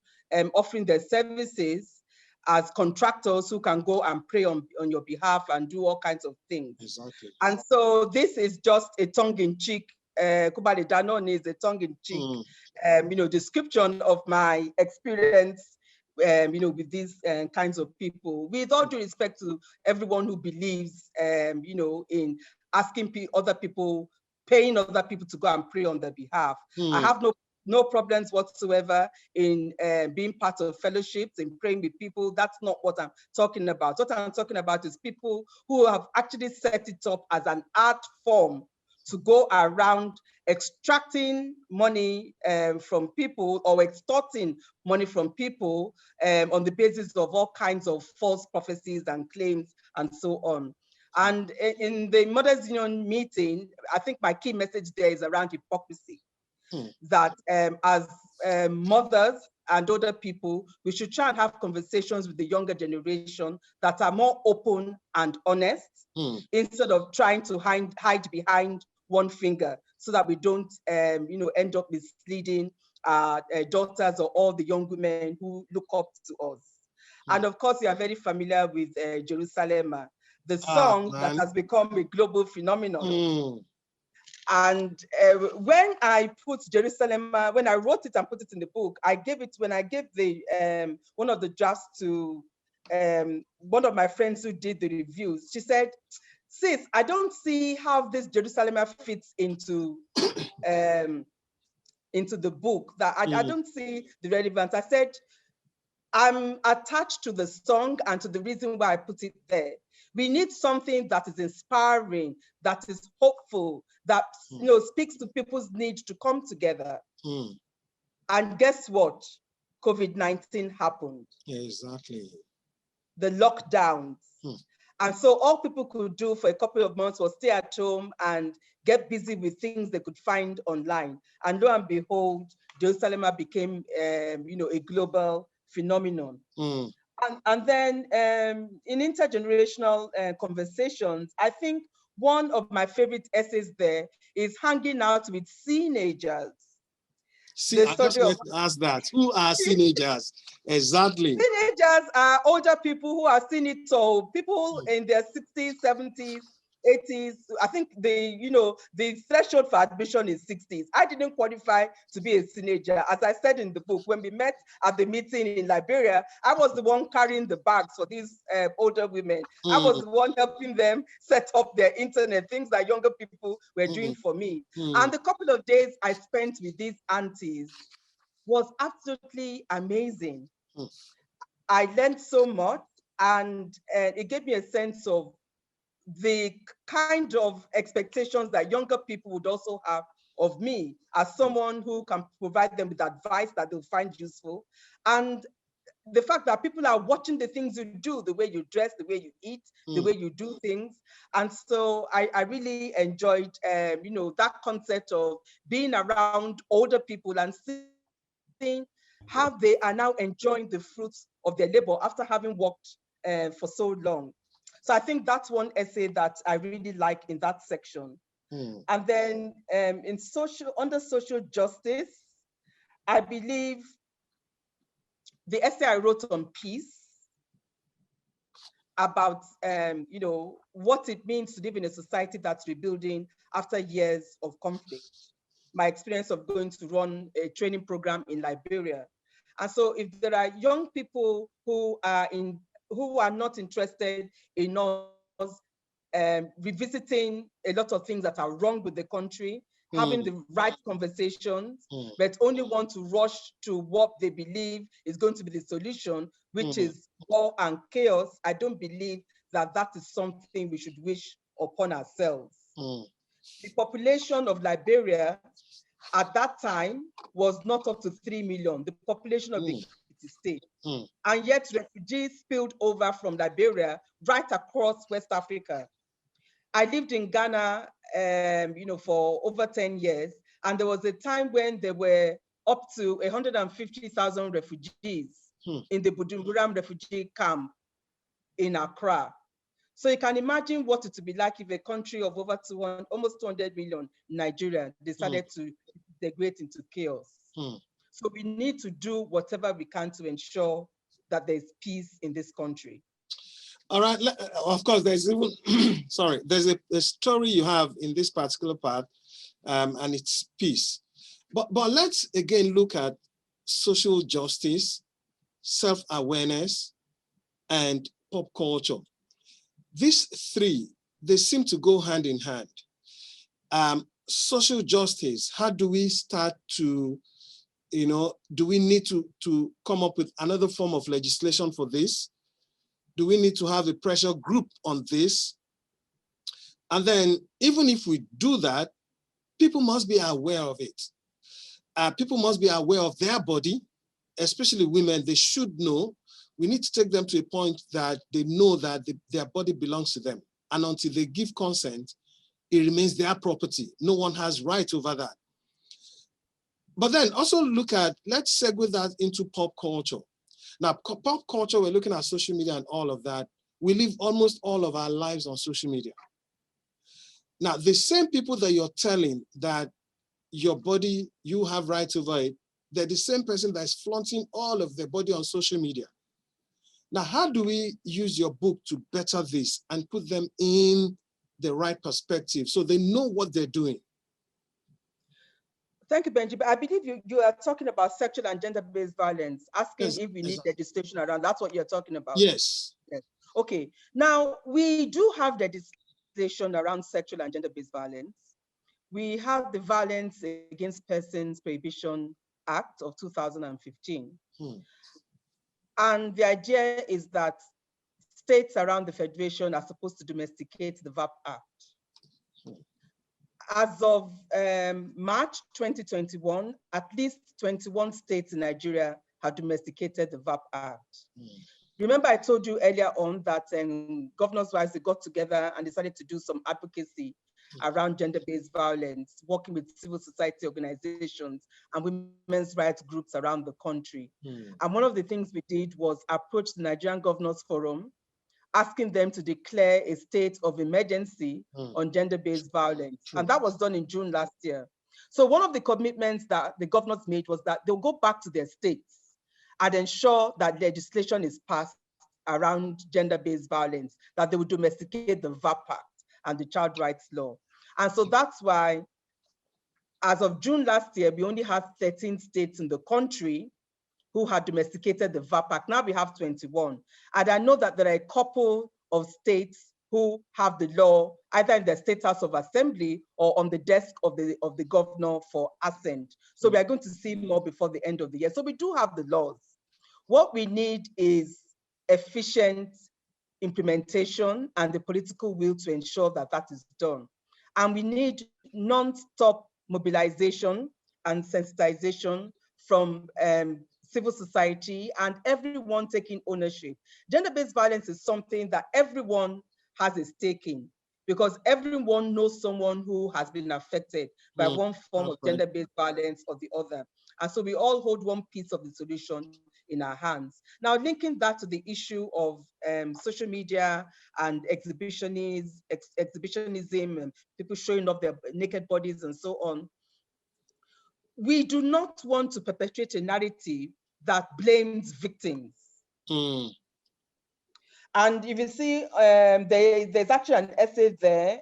offering their services as contractors who can go and pray on your behalf and do all kinds of things. Exactly. And so this is just a tongue-in-cheek, Kubali Danon is a tongue-in-cheek, description of my experience, with these kinds of people. With all due respect to everyone who believes, in asking other people, paying other people to go and pray on their behalf. I have no problems whatsoever in being part of fellowships and praying with people. That's not what I'm talking about. What I'm talking about is people who have actually set it up as an art form to go around extracting money from people or extorting money from people on the basis of all kinds of false prophecies and claims and so on. And in the Mothers Union meeting, I think my key message there is around hypocrisy. That as mothers and other people, we should try and have conversations with the younger generation that are more open and honest, instead of trying to hide behind one finger, so that we don't, end up misleading daughters or all the young women who look up to us. And of course, you are very familiar with Jerusalem, the song that has become a global phenomenon. And when I put Jerusalem, when I wrote it and put it in the book, when I gave the one of the drafts to one of my friends who did the reviews, she said, "Sis, I don't see how this Jerusalem fits into the book. That I don't see the relevance." I said, "I'm attached to the song and to the reason why I put it there. We need something that is inspiring, that is hopeful, that speaks to people's need to come together." And guess what? COVID-19 happened. Yeah, exactly. The lockdowns. And so all people could do for a couple of months was stay at home and get busy with things they could find online. And lo and behold, Jerusalem became, a global phenomenon. And then in intergenerational conversations, I think one of my favorite essays there is hanging out with teenagers. See, I just want to ask that. Who are teenagers? Exactly. Teenagers are older people who have seen it all, people in their 60s, 70s, 80s. I think the threshold for admission is 60s. I didn't qualify to be a teenager. As I said in the book, when we met at the meeting in Liberia, I was the one carrying the bags for these older women. I was the one helping them set up their internet, things that younger people were doing for me. And the couple of days I spent with these aunties was absolutely amazing. I learned so much, and it gave me a sense of the kind of expectations that younger people would also have of me as someone who can provide them with advice that they'll find useful. And the fact that people are watching the things you do, the way you dress, the way you eat, the way you do things. And so I really enjoyed, that concept of being around older people and seeing how they are now enjoying the fruits of their labor after having worked for so long. So I think that's one essay that I really like in that section. And then under social justice, I believe the essay I wrote on peace about what it means to live in a society that's rebuilding after years of conflict. My experience of going to run a training program in Liberia. And so if there are young people who are not interested in us revisiting a lot of things that are wrong with the country, having the right conversations, but only want to rush to what they believe is going to be the solution, which is war and chaos, I don't believe that that is something we should wish upon ourselves. The population of Liberia at that time was not up to 3 million, the population of the Ekiti state. And yet refugees spilled over from Liberia right across West Africa. I lived in Ghana, for over 10 years. And there was a time when there were up to 150,000 refugees in the Bujumbura refugee camp in Accra. So you can imagine what it would be like if a country of over almost 200 million, Nigeria, decided to integrate into chaos. So we need to do whatever we can to ensure that there's peace in this country. All right. Of course, there's even, sorry, there's a story you have in this particular part, and it's peace. But let's again look at social justice, self-awareness, and pop culture. These three, they seem to go hand in hand. Social justice, how do we start to, do we need to come up with another form of legislation for this? Do we need to have a pressure group on this? And then even if we do that, people must be aware of it. People must be aware of their body, especially women. They should know. We need to take them to a point that they know that their body belongs to them. And until they give consent, it remains their property. No one has right over that. But then also look at, let's segue that into pop culture. Now, pop culture, we're looking at social media and all of that. We live almost all of our lives on social media. Now, the same people that you're telling that your body, you have rights over it, they're the same person that's flaunting all of their body on social media. Now, how do we use your book to better this and put them in the right perspective so they know what they're doing? Thank you, Benji. But I believe you are talking about sexual and gender-based violence, asking if we need legislation around. That's what you're talking about. Yes. Yes. Okay. Now, we do have legislation around sexual and gender-based violence. We have the Violence Against Persons Prohibition Act of 2015. And the idea is that states around the Federation are supposed to domesticate the VAP Act. As of March 2021, at least 21 states in Nigeria have domesticated the VAP Act. Remember I told you earlier on that governors' wives, they got together and decided to do some advocacy around gender-based violence, working with civil society organizations and women's rights groups around the country. And one of the things we did was approach the Nigerian Governors Forum, asking them to declare a state of emergency on gender-based violence. And that was done in June last year. So one of the commitments that the governors made was that they'll go back to their states and ensure that legislation is passed around gender-based violence, that they will domesticate the VAP Act. and the child rights law. And so that's why, as of June last year, we only had 13 states in the country who had domesticated the VAP Act. Now we have 21. And I know that there are a couple of states who have the law either in the State House of Assembly or on the desk of the governor for assent. So we are going to see more before the end of the year. So we do have the laws. What we need is efficient implementation and the political will to ensure that that is done. And we need non-stop mobilization and sensitization from civil society and everyone taking ownership. Gender-based violence is something that everyone has a stake in, because everyone knows someone who has been affected by one form of gender-based violence or the other. And so we all hold one piece of the solution in our hands. Now, linking that to the issue of social media and exhibitionism and people showing off their naked bodies and so on, we do not want to perpetuate a narrative that blames victims. And if you see, there's actually an essay there,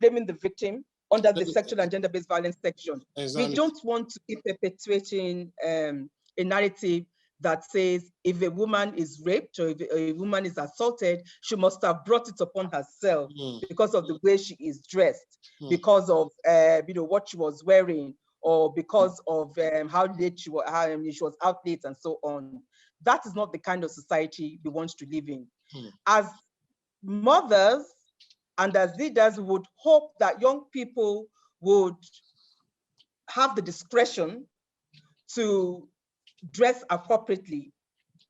blaming the victim under the sexual and gender-based violence section. Exactly. We don't want to keep perpetuating a narrative that says if a woman is raped or if a woman is assaulted, she must have brought it upon herself because of the way she is dressed, because of what she was wearing, or because of how late she was out late and so on. That is not the kind of society we want to live in. As mothers and as leaders, we would hope that young people would have the discretion to dress appropriately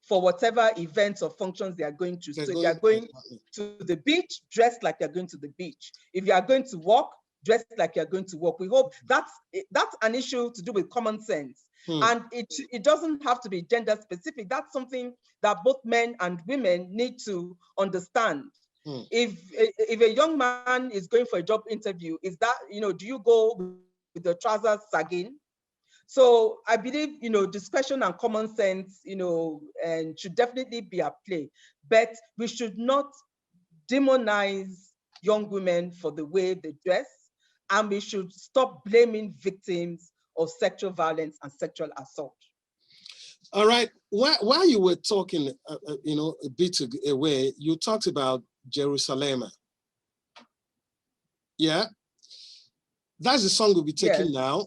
for whatever events or functions they are going to. So if you are going to the beach, dress like you're going to the beach. If you are going to walk, dress like you're going to walk. We hope that's an issue to do with common sense. And it doesn't have to be gender specific. That's something that both men and women need to understand. If a young man is going for a job interview, is that, do you go with the trousers sagging? So I believe, discretion and common sense, and should definitely be at play. But we should not demonize young women for the way they dress, and we should stop blaming victims of sexual violence and sexual assault. All right. While you were talking, a bit away, you talked about Jerusalem. Yeah, that's the song we'll be taking now.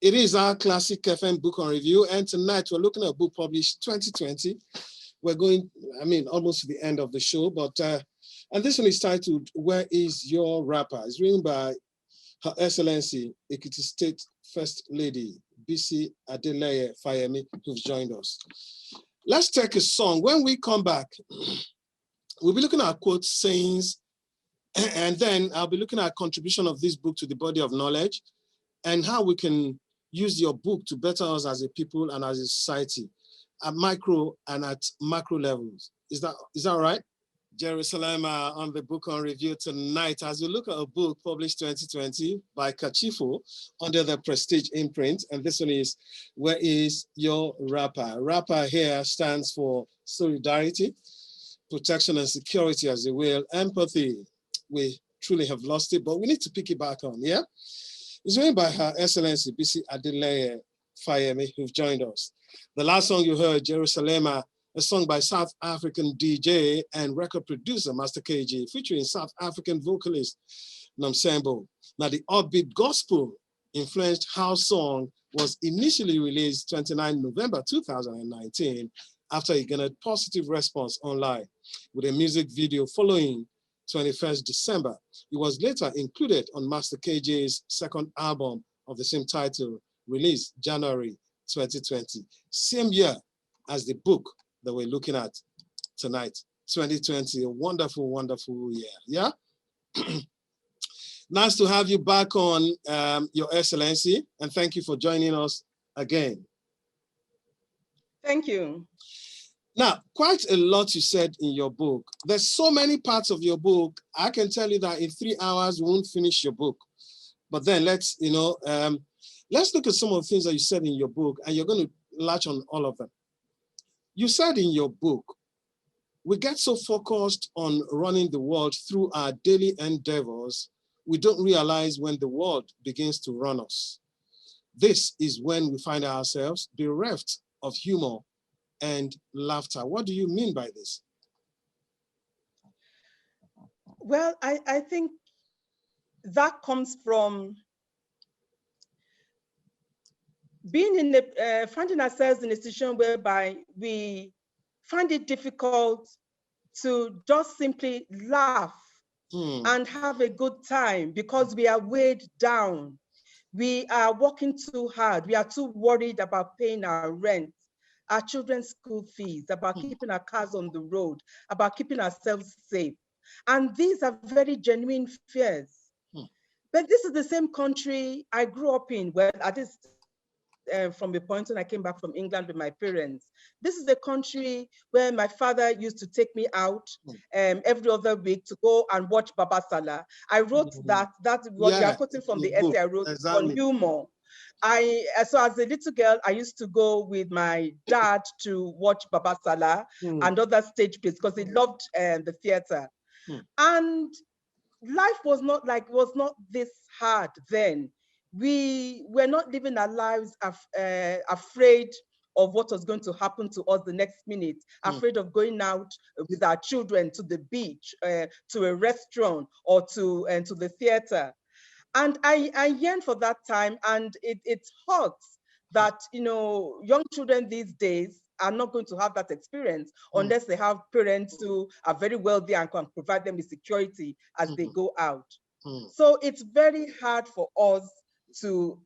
It is our classic FM book on review, and tonight we're looking at a book published 2020. We're going, almost to the end of the show, but and this one is titled "Where Is Your Rapper?" It's written by Her Excellency Ekiti State First Lady Bisi Adeleye Fayemi, who's joined us. Let's take a song. When we come back, we'll be looking at quotes, sayings, and then I'll be looking at contribution of this book to the body of knowledge and how we can use your book to better us as a people and as a society at micro and at macro levels. Is that all right? Jerusalem on the book on review tonight as we look at a book published 2020 by Kachifo under the Prestige imprint. And this one is Where Is Your Rapper? Rapper here stands for solidarity, protection and security, as you will, empathy. We truly have lost it, but we need to pick it back on, yeah? It's written by Her Excellency Bisi Adeleye Fayemi, who've joined us. The last song you heard, Jerusalem, a song by South African DJ and record producer Master KG, featuring South African vocalist Namsembo. Now, the upbeat gospel-influenced house song was initially released 29 November 2019 after it garnered positive response online, with a music video following 21st December. It was later included on Master KJ's second album of the same title, released January 2020, same year as the book that we're looking at tonight, 2020, a wonderful, wonderful year, yeah? Nice to have you back on, Your Excellency, and thank you for joining us again. Thank you. Now, quite a lot you said in your book. There's so many parts of your book. I can tell you that in 3 hours, we won't finish your book. But then let's look at some of the things that you said in your book, and you're going to latch on all of them. You said in your book We get so focused on running the world through our daily endeavors, we don't realize when the world begins to run us. This is when we find ourselves bereft of humor and laughter. What do you mean by this? Well, I think that comes from being in the, finding ourselves in a situation whereby we find it difficult to just simply laugh and have a good time because we are weighed down. We are working too hard. We are too worried about paying our rent, our children's school fees, about keeping our cars on the road, about keeping ourselves safe. And these are very genuine fears. But this is the same country I grew up in, where at this from the point when I came back from England with my parents. This is the country where my father used to take me out every other week to go and watch Baba Salah. I wrote that's what you are quoting from the essay I wrote on humor. So as a little girl, I used to go with my dad to watch Baba Salah and other stage plays because he loved the theater. And life was not this hard then. We were not living our lives afraid of what was going to happen to us the next minute, afraid of going out with our children to the beach, to a restaurant, or to the theater. And I yearn for that time, and it hurts that, you know, young children these days are not going to have that experience unless they have parents who are very wealthy and can provide them with security as they go out. So it's very hard for us to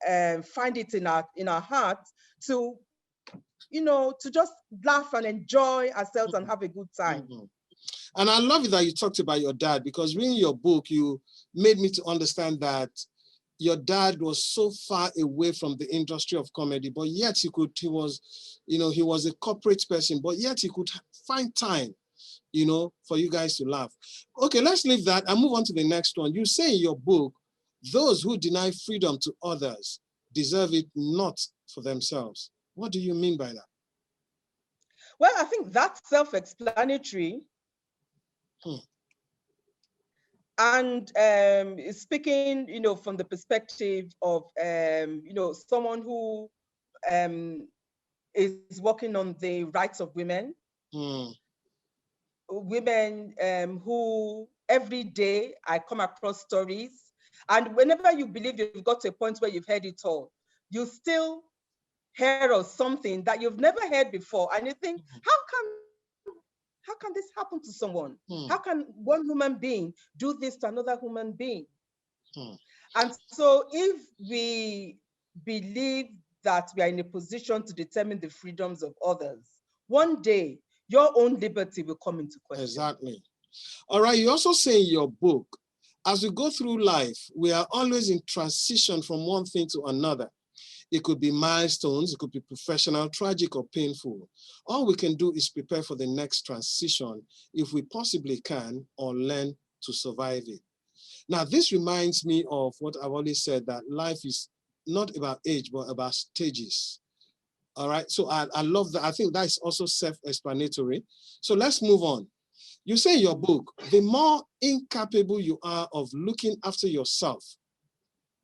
find it in our hearts to, you know, to just laugh and enjoy ourselves and have a good time. And I love it that you talked about your dad, because reading your book, you made me to understand that your dad was so far away from the industry of comedy, but yet he was a corporate person, but yet he could find time, you know, for you guys to laugh. Okay, let's leave that and move on to the next one. You say in your book, those who deny freedom to others deserve it not for themselves. What do you mean by that? Well, I think that's self-explanatory. And speaking, you know, from the perspective of, you know, someone who is working on the rights of women, women who every day I come across stories, and whenever you believe you've got to a point where you've heard it all, you still hear of something that you've never heard before, and you think, how can this happen to someone? How can one human being do this to another human being? And so if we believe that we are in a position to determine the freedoms of others, one day your own liberty will come into question. Exactly. All right, you also say in your book, as we go through life, we are always in transition from one thing to another. It could be milestones, it could be professional, tragic, or painful. All we can do is prepare for the next transition if we possibly can, or learn to survive it. Now, this reminds me of what I've always said, that life is not about age, but about stages. All right, so I love that. I think that is also self-explanatory. So let's move on. You say in your book, the more incapable you are of looking after yourself,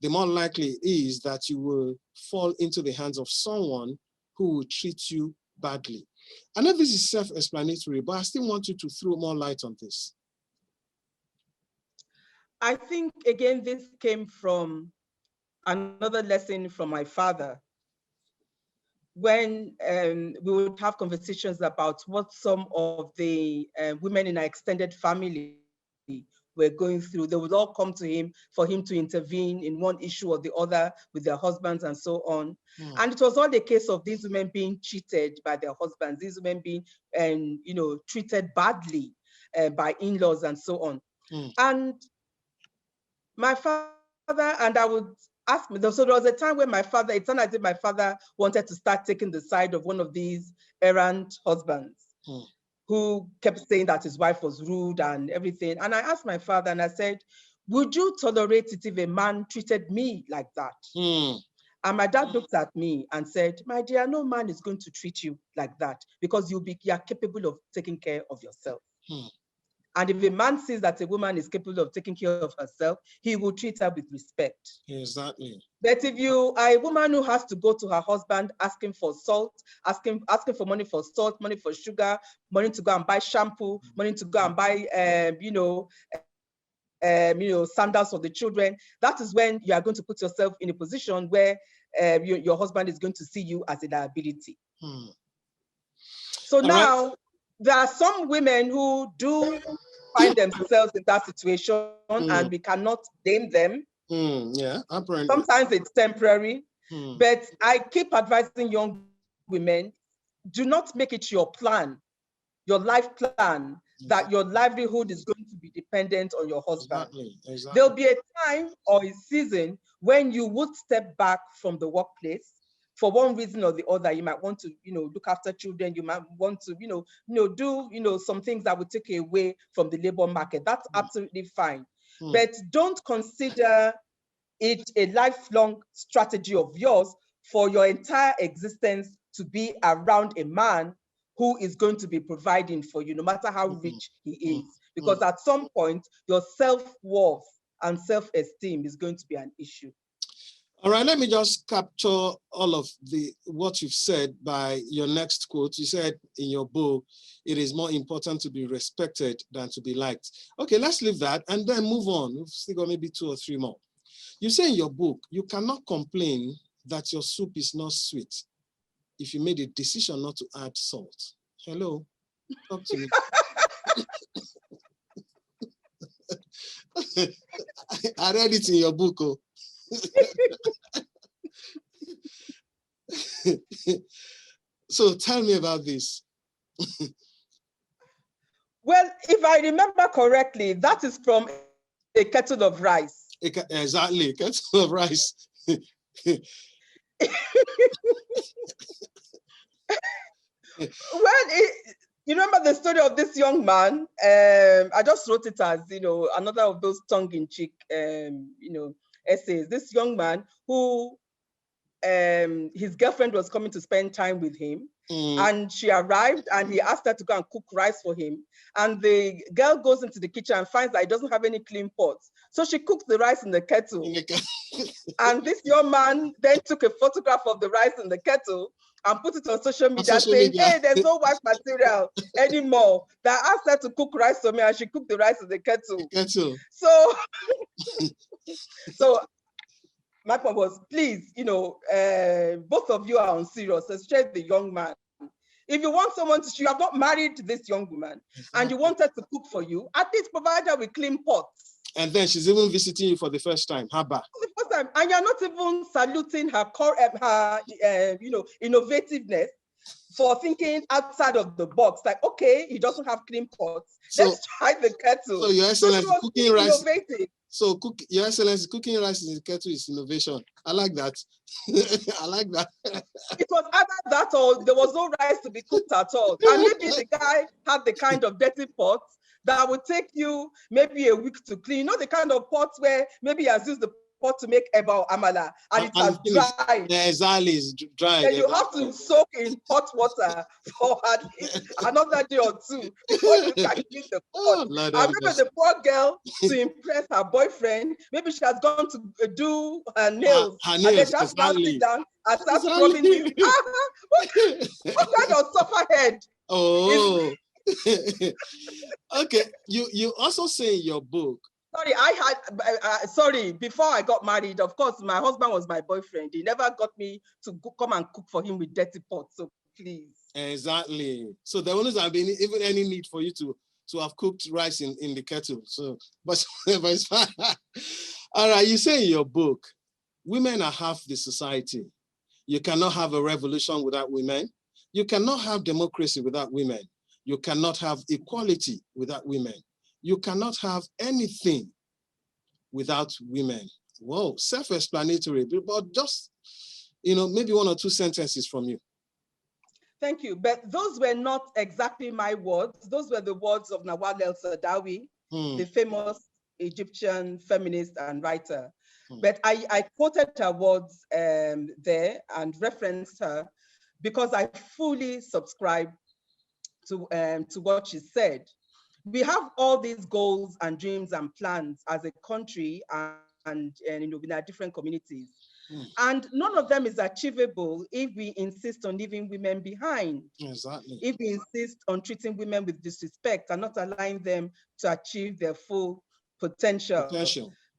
the more likely it is that you will fall into the hands of someone who will treat you badly. I know this is self-explanatory, but I still want you to throw more light on this. I think, again, this came from another lesson from my father. When we would have conversations about what some of the women in our extended family were going through, they would all come to him for him to intervene in one issue or the other with their husbands and so on. And it was all the case of these women being cheated by their husbands, these women being you know, treated badly by in-laws and so on. And my father, and I would ask me, so there was a time when my father, it sounded as if my father wanted to start taking the side of one of these errant husbands who kept saying that his wife was rude and everything. And I asked my father and I said, would you tolerate it if a man treated me like that? And my dad looked at me and said, my dear, no man is going to treat you like that because you are capable of taking care of yourself. And if a man sees that a woman is capable of taking care of herself, he will treat her with respect. Exactly. But if you are a woman who has to go to her husband asking for salt, asking for money for salt, money for sugar, money to go and buy shampoo, money to go and buy, sandals for the children, that is when you are going to put yourself in a position where your husband is going to see you as a liability. So now, there are some women who do find themselves in that situation, and we cannot blame them. Yeah, apparently. Sometimes it's temporary, but I keep advising young women, do not make it your plan, your life plan, that your livelihood is going to be dependent on your husband. Exactly. There'll be a time or a season when you would step back from the workplace for one reason or the other. You might want to, look after children. You might want to, do, some things that would take you away from the labor market. That's absolutely fine. But don't consider it a lifelong strategy of yours for your entire existence to be around a man who is going to be providing for you, no matter how rich he is. Because at some point, your self-worth and self-esteem is going to be an issue. All right, let me just capture all of what you've said by your next quote. You said in your book, it is more important to be respected than to be liked. Okay, let's leave that and then move on. We've still got maybe 2 or 3 more. You say in your book, you cannot complain that your soup is not sweet if you made a decision not to add salt. Hello, talk to me. I read it in your book. Oh. So tell me about this. Well, if I remember correctly, that is from A Kettle of Rice. Exactly, a kettle of rice. Well, you remember the story of this young man? I just wrote it as, another of those tongue-in-cheek, essays. This young man who his girlfriend was coming to spend time with him, and she arrived and he asked her to go and cook rice for him. And the girl goes into the kitchen and finds that he doesn't have any clean pots. So she cooks the rice in the kettle. And this young man then took a photograph of the rice in the kettle and put it on social media saying, hey, there's no wife material anymore. That I asked her to cook rice for me and she cooked the rice in the kettle. So my point was, please, both of you are on serious, especially the young man. If you want someone to, you have not married this young woman, and you want her to cook for you, at least provide her with clean pots. And then she's even visiting you for the first time. Haba. The first time, and you're not even saluting her innovativeness for thinking outside of the box. Like, okay, he doesn't have clean pots. Let's try the kettle. So Your Excellency, cooking rice. Innovative. So Your Excellency, cooking rice in the kettle is innovation. I like that. I like that. It was either that or there was no rice to be cooked at all. And maybe the guy had the kind of dirty pots that would take you maybe a week to clean. You know, the kind of pots where maybe he has used the pot to make eba or amala and it has dried. Yeah, exactly, it's dried. And you have to soak in hot water for at least another day or 2 before you can clean the pot. And maybe the poor girl, to impress her boyfriend, maybe she has gone to do her nails. And then just now sit down and start scrubbing you. What kind of suffer head? Oh. Okay, you also say in your book. Sorry, before I got married, of course, my husband was my boyfriend. He never got me to come and cook for him with dirty pots, so please. Exactly. So there wouldn't have been even any need for you to have cooked rice in the kettle. So, but it's fine. All right, you say in your book, women are half the society. You cannot have a revolution without women. You cannot have democracy without women. You cannot have equality without women. You cannot have anything without women. Whoa, self-explanatory, but just, maybe 1 or 2 sentences from you. Thank you, but those were not exactly my words. Those were the words of Nawal El-Saadawi, the famous Egyptian feminist and writer. But I quoted her words there and referenced her because I fully subscribe to what she said. We have all these goals and dreams and plans as a country and in our different communities. And none of them is achievable if we insist on leaving women behind. Exactly. If we insist on treating women with disrespect and not allowing them to achieve their full potential.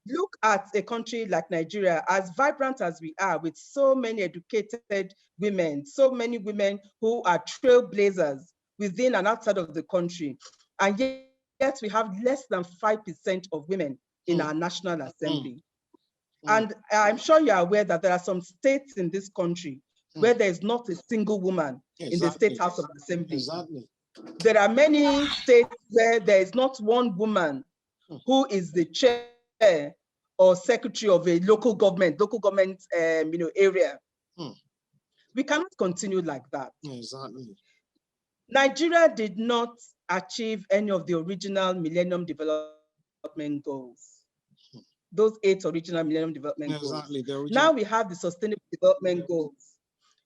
Look at a country like Nigeria, as vibrant as we are, with so many educated women, so many women who are trailblazers within and outside of the country. And yet we have less than 5% of women in our National Assembly. And I'm sure you're aware that there are some states in this country where there is not a single woman in the State House of Assembly. There are many states where there is not one woman who is the chair or secretary of a local government area. We cannot continue like that. Nigeria did not achieve any of the original Millennium Development Goals. Those 8 original Millennium Development Goals. Now we have the Sustainable Development Goals,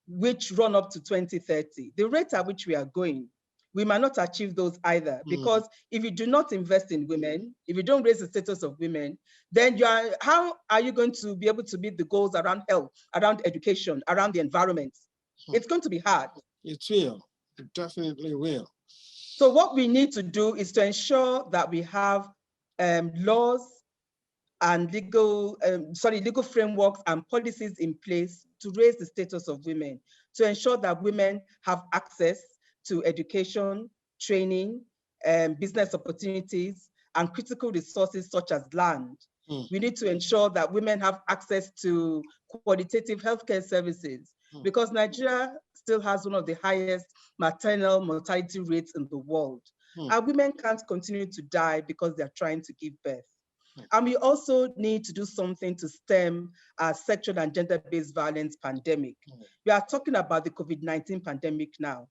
which run up to 2030. The rate at which we are going, we might not achieve those either, because if you do not invest in women, if you don't raise the status of women, then how are you going to be able to meet the goals around health, around education, around the environment? It's going to be hard. It will. It definitely will. So what we need to do is to ensure that we have laws and legal frameworks and policies in place to raise the status of women, to ensure that women have access to education, training, business opportunities, and critical resources such as land. We need to ensure that women have access to qualitative healthcare services, because Nigeria still has one of the highest maternal mortality rates in the world. And women can't continue to die because they're trying to give birth. And we also need to do something to stem our sexual and gender-based violence pandemic. We are talking about the COVID-19 pandemic now.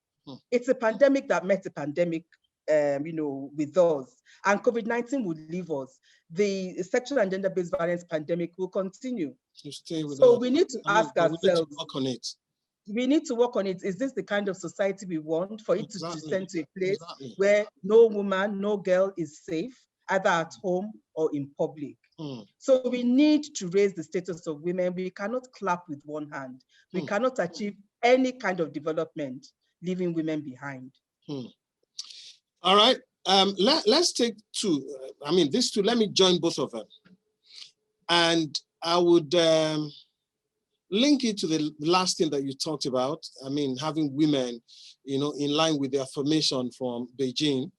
It's a pandemic that met a pandemic, with us, and COVID-19 will leave us. The sexual and gender-based violence pandemic will continue. So we need to ask ourselves, we need to work on it. We need to work on it. Is this the kind of society we want, for it to descend to a place where no woman, no girl is safe, either at home or in public? So we need to raise the status of women. We cannot clap with one hand. We cannot achieve any kind of development leaving women behind. All right, let's take two. These two, let me join both of them. And I would link it to the last thing that you talked about. Having women, in line with the affirmation from Beijing.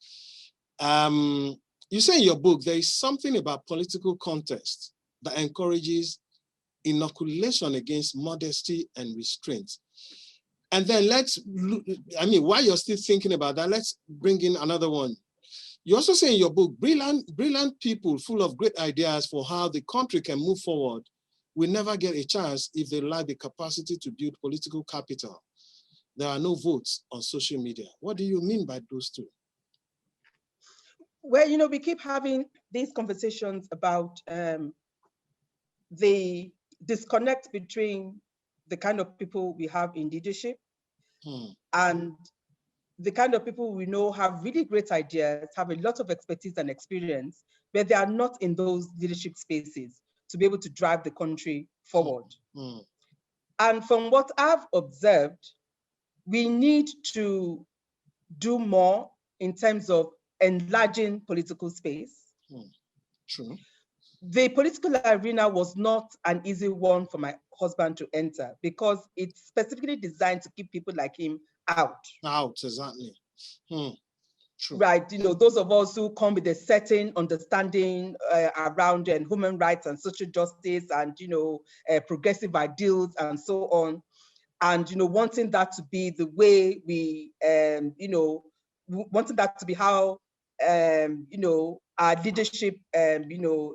You say in your book, there is something about political contest that encourages inoculation against modesty and restraint. And then while you're still thinking about that, let's bring in another one. You also say in your book, brilliant people full of great ideas for how the country can move forward will never get a chance if they lack the capacity to build political capital. There are no votes on social media. What do you mean by those two? Well, we keep having these conversations about the disconnect between the kind of people we have in leadership and the kind of people we know have really great ideas, have a lot of expertise and experience, but they are not in those leadership spaces to be able to drive the country forward. And from what I've observed, we need to do more in terms of enlarging political space. True. The political arena was not an easy one for my husband to enter because it's specifically designed to keep people like him out. Exactly. True. Right, those of us who come with a certain understanding around human rights and social justice and, progressive ideals and so on. And, wanting that to be the way we, wanting that to be how, our leadership,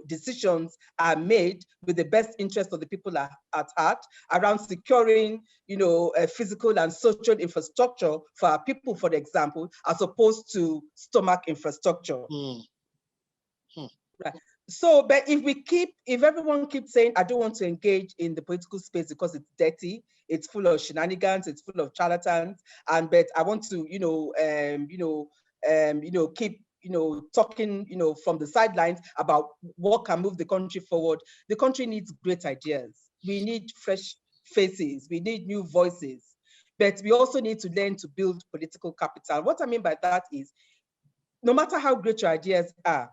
decisions are made with the best interest of the people at heart around securing, physical and social infrastructure for our people, for example, as opposed to stomach infrastructure. Right. So, but if everyone keeps saying, I don't want to engage in the political space because it's dirty, it's full of shenanigans, it's full of charlatans, but I want to, keep, talking, from the sidelines about what can move the country forward. The country needs great ideas. We need fresh faces. We need new voices. But we also need to learn to build political capital. What I mean by that is, no matter how great your ideas are,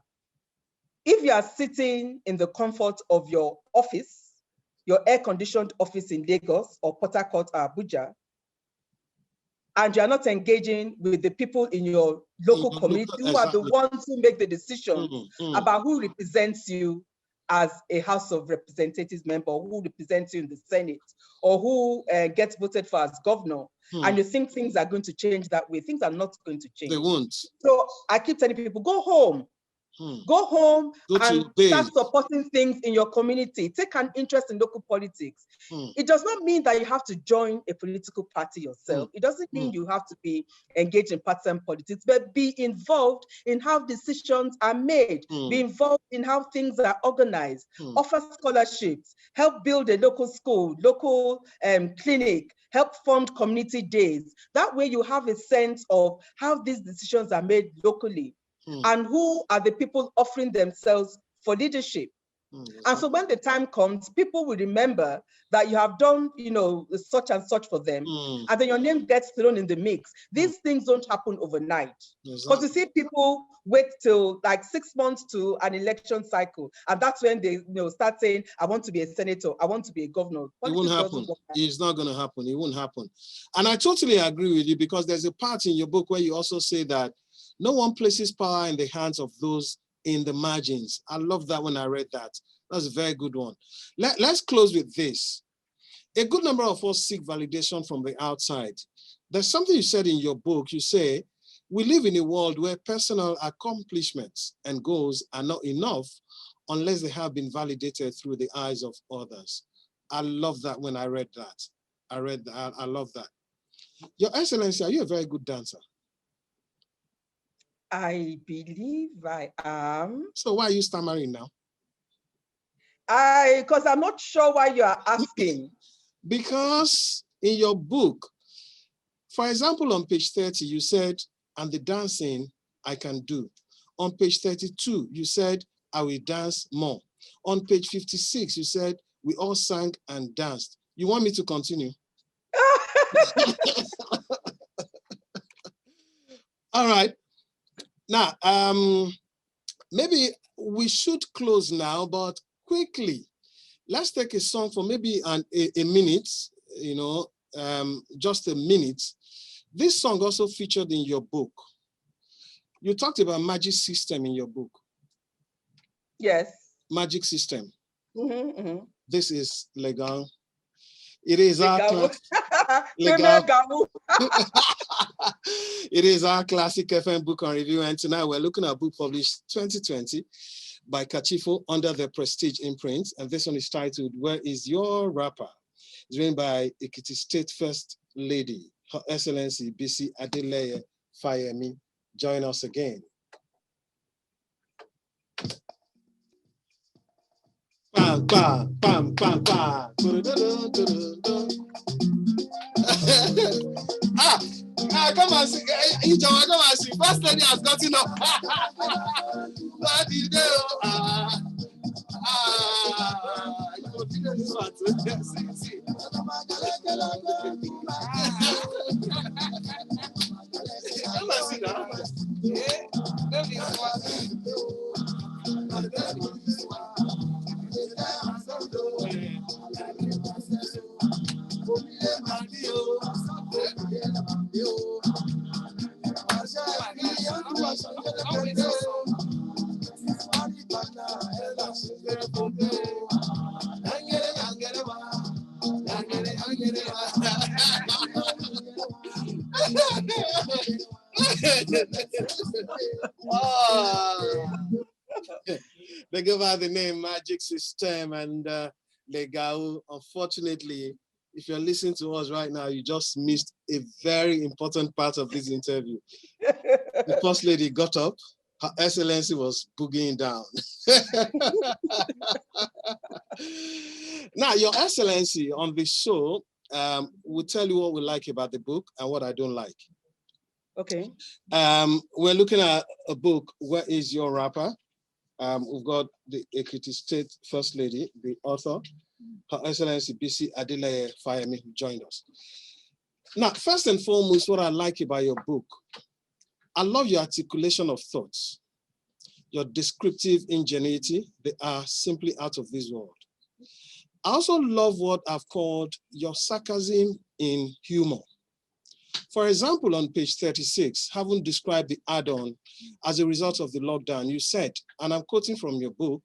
if you are sitting in the comfort of your office, your air-conditioned office in Lagos or Port Harcourt or Abuja, and you are not engaging with the people in your local community who are the ones who make the decisions about who represents you as a House of Representatives member, or who represents you in the Senate, or who gets voted for as governor, and you think things are going to change that way, things are not going to change. They won't. So I keep telling people, go home. Go home and start supporting things in your community. Take an interest in local politics. It does not mean that you have to join a political party yourself. It doesn't mean you have to be engaged in partisan politics, but be involved in how decisions are made. Be involved in how things are organized. Offer scholarships. Help build a local school, local clinic. Help fund community days. That way you have a sense of how these decisions are made locally. And who are the people offering themselves for leadership. And so when the time comes, people will remember that you have done, such and such for them, and then your name gets thrown in the mix. These things don't happen overnight. Because you see people wait till like 6 months to an election cycle, and that's when they start saying, I want to be a senator, I want to be a governor. It won't happen. It's not going to happen. It won't happen. And I totally agree with you, because there's a part in your book where you also say that no one places power in the hands of those in the margins. I love that when I read that. That's a very good one. Let's close with this. A good number of us seek validation from the outside. There's something you said in your book. You say, we live in a world where personal accomplishments and goals are not enough unless they have been validated through the eyes of others. I love that when I read that. I love that. Your Excellency, are you a very good dancer? I believe I am. So why are you stammering now? Because I'm not sure why you are asking. Because in your book, for example, on page 30, you said, and the dancing I can do. On page 32, you said, I will dance more. On page 56, you said, we all sang and danced. You want me to continue? All right. Now, maybe we should close now, but quickly, let's take a song for maybe a minute, just a minute. This song also featured in your book. You talked about magic system in your book. Yes. Magic system. Mm-hmm. This is legal. It is our class. It is our classic FM book on review, and tonight we're looking at a book published 2020 by Kachifo under the Prestige imprint, and this one is titled "Where Is Your Rapper?" It's written by Ekiti State First Lady, Her Excellency Bisi Adeleye Fayemi. Join us again. Bam, bam, bam, bam, bam. Come and see. Come and see. First lady has gotten up. What do you do? You continue this one. See. Come and see now. They go by the name Magic System and Legau. Unfortunately, if you're listening to us right now, you just missed a very important part of this interview. The First Lady got up Her Excellency was boogieing down. Now, Your Excellency on the show will tell you what we like about the book and what I don't like. Okay. We're looking at a book, Where is Your Rapper? We've got the Ekiti State First Lady, the author, Her Excellency Bisi Adeleye Fayemi, who joined us. Now, first and foremost, what I like about your book, I love your articulation of thoughts, your descriptive ingenuity. They are simply out of this world. I also love what I've called your sarcasm in humor. For example, on page 36, having described the add-on as a result of the lockdown, you said, and I'm quoting from your book,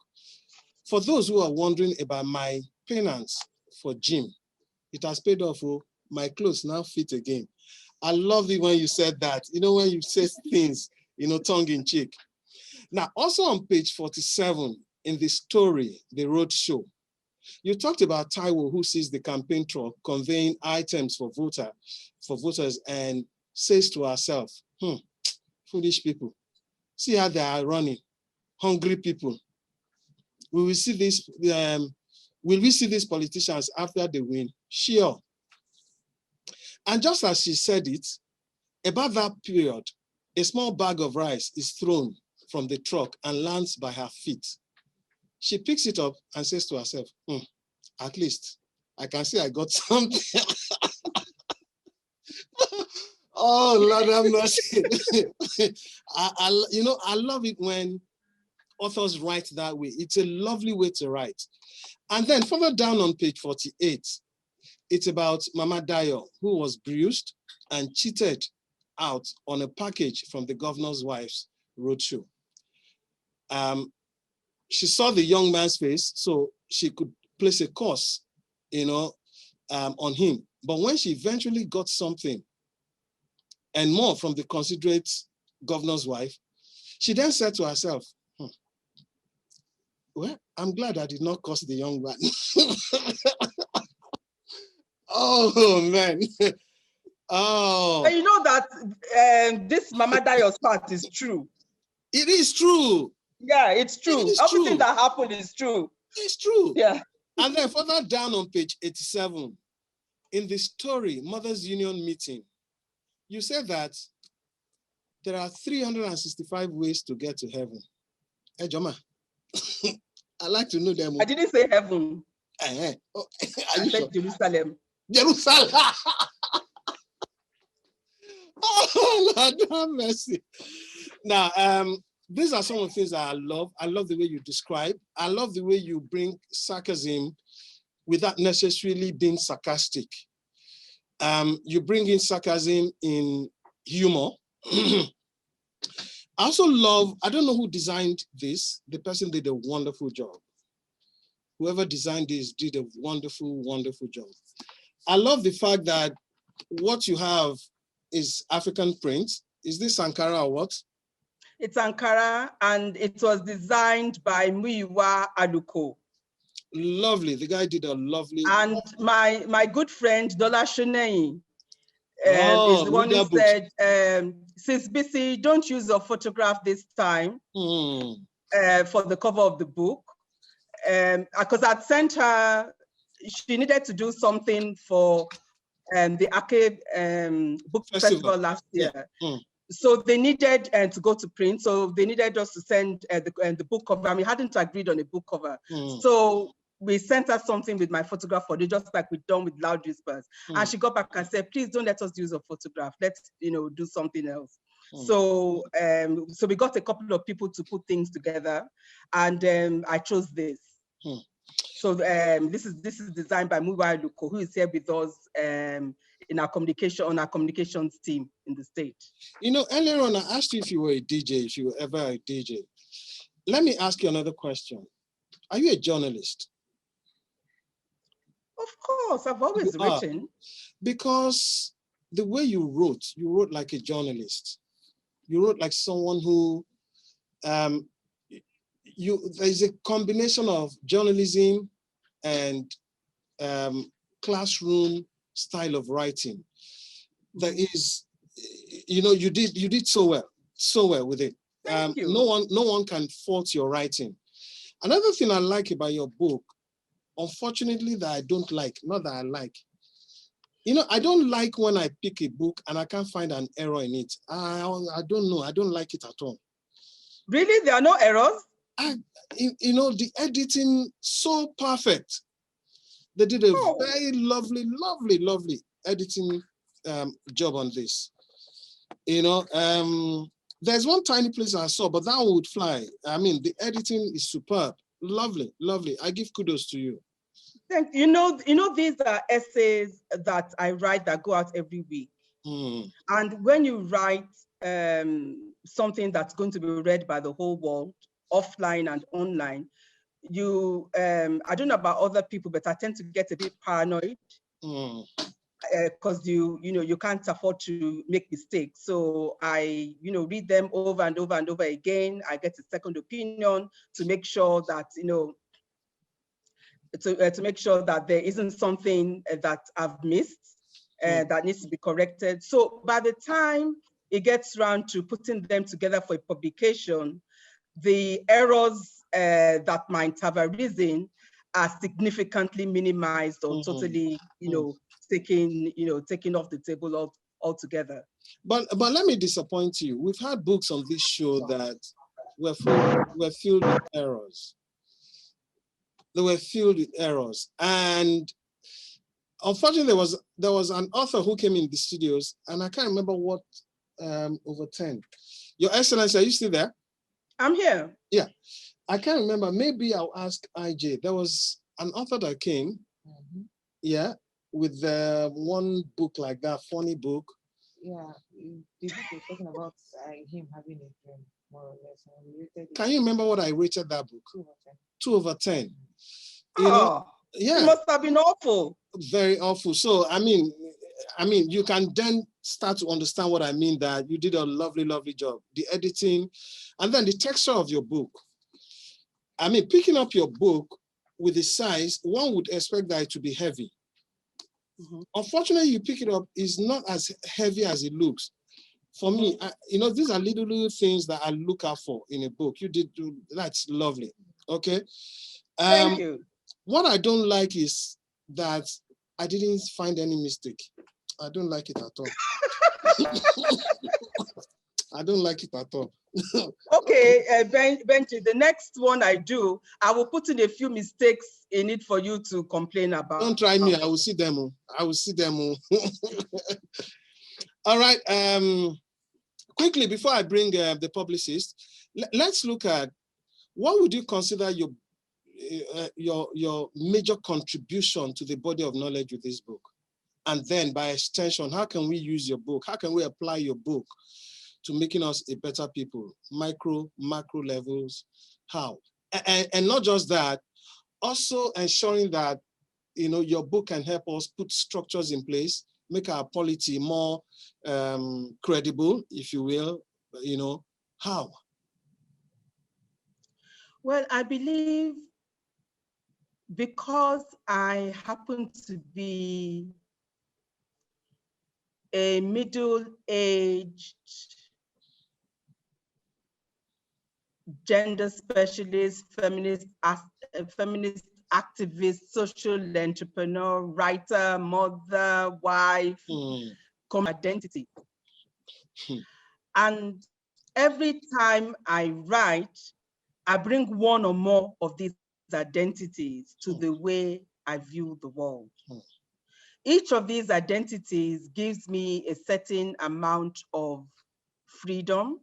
for those who are wondering about my penance for gym, it has paid off. Oh, my clothes now fit again. I love it when you said that, when you say things, tongue in cheek. Now, also on page 47, in the story, The Road Show, you talked about Taiwo, who sees the campaign truck conveying items for voters and says to herself, foolish people, see how they are running, hungry people. Will we see these politicians after they win? Sure. And just as she said it, about that period, a small bag of rice is thrown from the truck and lands by her feet. She picks it up and says to herself, at least I can see I got something. Oh, Lord have mercy. I love it when authors write that way. It's a lovely way to write. And then further down on page 48, it's about Mama Dayo, who was bruised and cheated out on a package from the governor's wife's roadshow. She saw the young man's face, so she could place a curse, on him. But when she eventually got something and more from the considerate governor's wife, she then said to herself, well, I'm glad I did not curse the young man. Oh, man. Oh. And you know that this Mama Dayo's part is true. It is true. Yeah, it's true. Everything that happened is true. It's true. Yeah. And then further down on page 87, in the story, Mothers Union meeting, you said that there are 365 ways to get to heaven. Hey, Joma, I like to know them. I didn't say heaven. I said sure? Jerusalem. Jerusalem. Oh, Lord have mercy. Now, these are some of the things that I love. I love the way you describe. I love the way you bring sarcasm without necessarily being sarcastic. You bring in sarcasm in humor. I also love, I don't know who designed this. The person did a wonderful job. Whoever designed this did a wonderful, wonderful job. I love the fact that what you have is African print. Is this Ankara or what? It's Ankara, and it was designed by Muyiwa Aluko. Lovely. The guy did a lovely. And my good friend Dola Shunei is the one who said, since Bisi, don't use a photograph this time for the cover of the book, because I'd sent her. She needed to do something for the Arcade Book Festival last year. Yeah. So they needed to go to print. So they needed us to send the book cover. We hadn't agreed on a book cover. So we sent her something with my photograph for it, just like we've done with Loud Whispers. And she got back and said, please don't let us use a photograph. Let's, do something else. So so we got a couple of people to put things together, and I chose this. So this is designed by Muyiwa Aluko, who is here with us on our communications team in the state. Earlier on, I asked you if you were a DJ, if you were ever a DJ. Let me ask you another question. Are you a journalist? Of course, I've always written. Because the way you wrote like a journalist. You wrote like someone who, there's a combination of journalism and classroom style of writing. That is, you did so well with it. Thank you. No one can fault your writing. Another thing I like about your book, unfortunately, that I don't like, not that I like. I don't like when I pick a book and I can't find an error in it. I don't know. I don't like it at all. Really? There are no errors? The editing, so perfect. They did a very lovely editing job on this. There's one tiny place I saw, but that one would fly. I mean, the editing is superb. Lovely. I give kudos to you. Thank you. These are essays that I write that go out every week. And when you write something that's going to be read by the whole world, offline and online, I don't know about other people, but I tend to get a bit paranoid because you can't afford to make mistakes. So I read them over and over and over again. I get a second opinion to make sure that to make sure that there isn't something that I've missed that needs to be corrected. So by the time it gets around to putting them together for a publication, the errors that might have arisen are significantly minimized or totally, taken off the table altogether. But let me disappoint you. We've had books on this show that were filled with errors. They were filled with errors, and unfortunately, there was an author who came in the studios, and I can't remember what over 10. Your Excellency, are you still there? I'm here. Yeah, I can't remember. Maybe I'll ask IJ. There was an author that came, yeah, with one book like that, funny book. Yeah, the book was talking about him having a dream, more or less. Can you remember what I rated that book? 2 over 10. Yeah. It must have been awful. Very awful. So I mean, you can then start to understand what I mean, that you did a lovely job. The editing, and then the texture of your book. I mean, picking up your book with the size, one would expect that it to be heavy. Unfortunately, you pick it up, it's not as heavy as it looks. For me, these are little things that I look out for in a book. You did do, that's lovely. Okay. Thank you. What I don't like is that I didn't find any mistake. I don't like it at all. I don't like it at all. Okay, Benji, the next one I do, I will put in a few mistakes in it for you to complain about. Don't try me. I will see them. I will see them. All right. Quickly, before I bring the publicist, let's look at what would you consider your major contribution to the body of knowledge with this book? And then by extension, how can we use your book? How can we apply your book to making us a better people? Micro, macro levels, how? And not just that, also ensuring that your book can help us put structures in place, make our polity more credible, if you will. How? Well, I believe because I happen to be a middle-aged gender specialist, feminist activist, social entrepreneur, writer, mother, wife, identity. And every time I write, I bring one or more of these identities to the way I view the world. Each of these identities gives me a certain amount of freedom,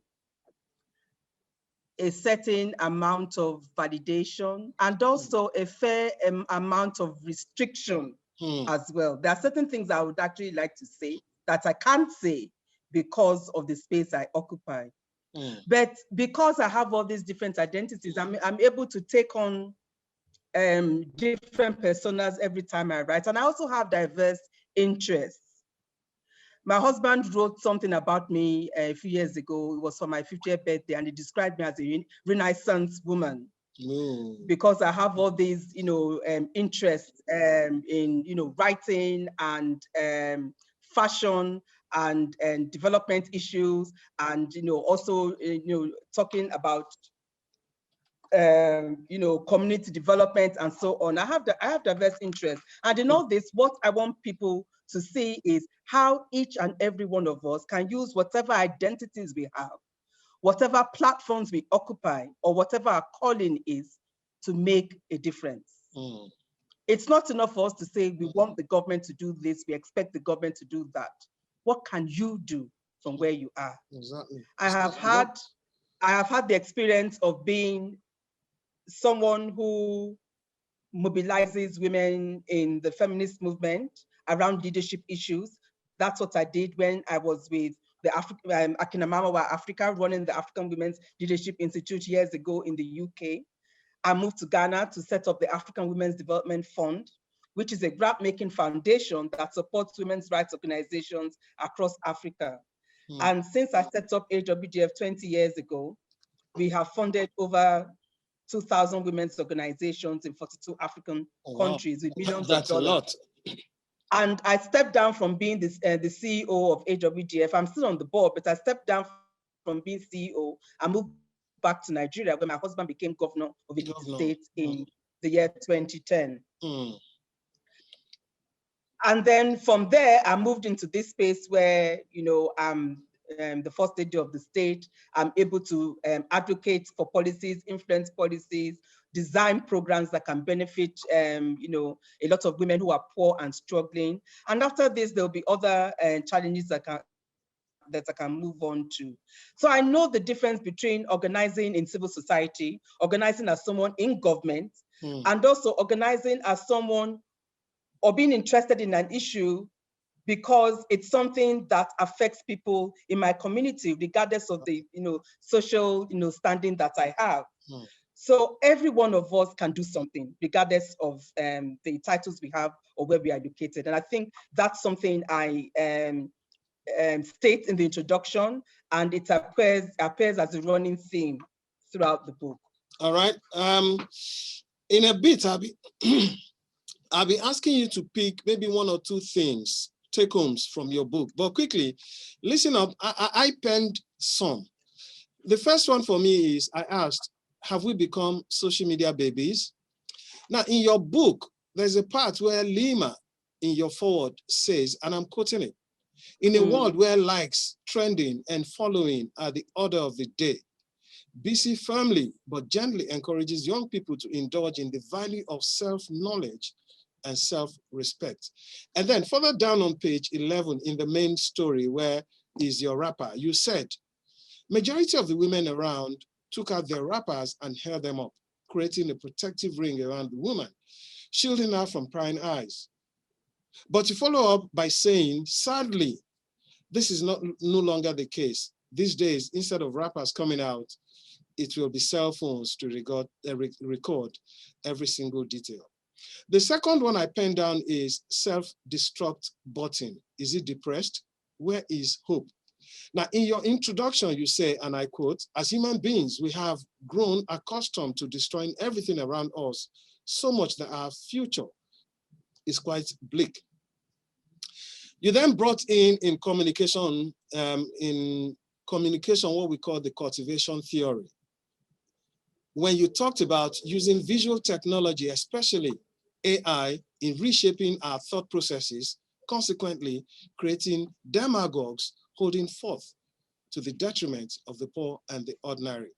a certain amount of validation, and also a fair amount of restriction as well. There are certain things I would actually like to say that I can't say because of the space I occupy. But because I have all these different identities, I'm able to take on different personas every time I write. And I also have diverse interests. My husband wrote something about me a few years ago. It was for my 50th birthday, and he described me as a Renaissance woman. Because I have all these, interests in, writing and fashion and development issues, and also talking about community development and so on. I have diverse interests, and in all this, what I want people to see is how each and every one of us can use whatever identities we have, whatever platforms we occupy, or whatever our calling is, to make a difference. It's not enough for us to say we want the government to do this, we expect the government to do that. What can you do from where you are? Exactly. I have had the experience of being someone who mobilizes women in the feminist movement around leadership issues. That's what I did when I was with the Akinamamawa Africa, running the African Women's Leadership Institute years ago in the UK. I moved to Ghana to set up the African Women's Development Fund, which is a grant-making foundation that supports women's rights organizations across Africa. And since I set up AWDF 20 years ago, we have funded over 2,000 women's organizations in 42 African countries with millions of dollars. That's a lot. And I stepped down from being the CEO of AWDF. I'm still on the board, but I stepped down from being CEO and moved back to Nigeria, where my husband became governor of Ekiti State in the year 2010. And then from there, I moved into this space where, I'm the first lady of the state. I'm able to advocate for policies, influence policies, design programs that can benefit, a lot of women who are poor and struggling. And after this, there'll be other challenges that I can move on to. So I know the difference between organizing in civil society, organizing as someone in government, and also organizing as someone or being interested in an issue because it's something that affects people in my community, regardless of the social standing that I have. So every one of us can do something, regardless of the titles we have or where we are located. And I think that's something I state in the introduction, and it appears as a running theme throughout the book. All right. In a bit, I'll be asking you to pick maybe one or two things, take homes from your book. But quickly, listen up. I penned some. The first one for me is, I asked, have we become social media babies? Now, in your book, there's a part where Lima, in your foreword, says, and I'm quoting it, in a world where likes, trending, and following are the order of the day, Bisi firmly but gently encourages young people to indulge in the value of self-knowledge and self-respect. And then further down on page 11 in the main story, where is your wrapper, you said, majority of the women around took out their wrappers and held them up, creating a protective ring around the woman, shielding her from prying eyes. But you follow up by saying, sadly, this is no longer the case. These days, instead of wrappers coming out, it will be cell phones to record every single detail. The second one I penned down is self-destruct button. Is it depressed? Where is hope? Now, in your introduction, you say, and I quote, as human beings, we have grown accustomed to destroying everything around us so much that our future is quite bleak. You then brought in communication, what we call the cultivation theory. When you talked about using visual technology, especially AI, in reshaping our thought processes, consequently creating demagogues holding forth to the detriment of the poor and the ordinary.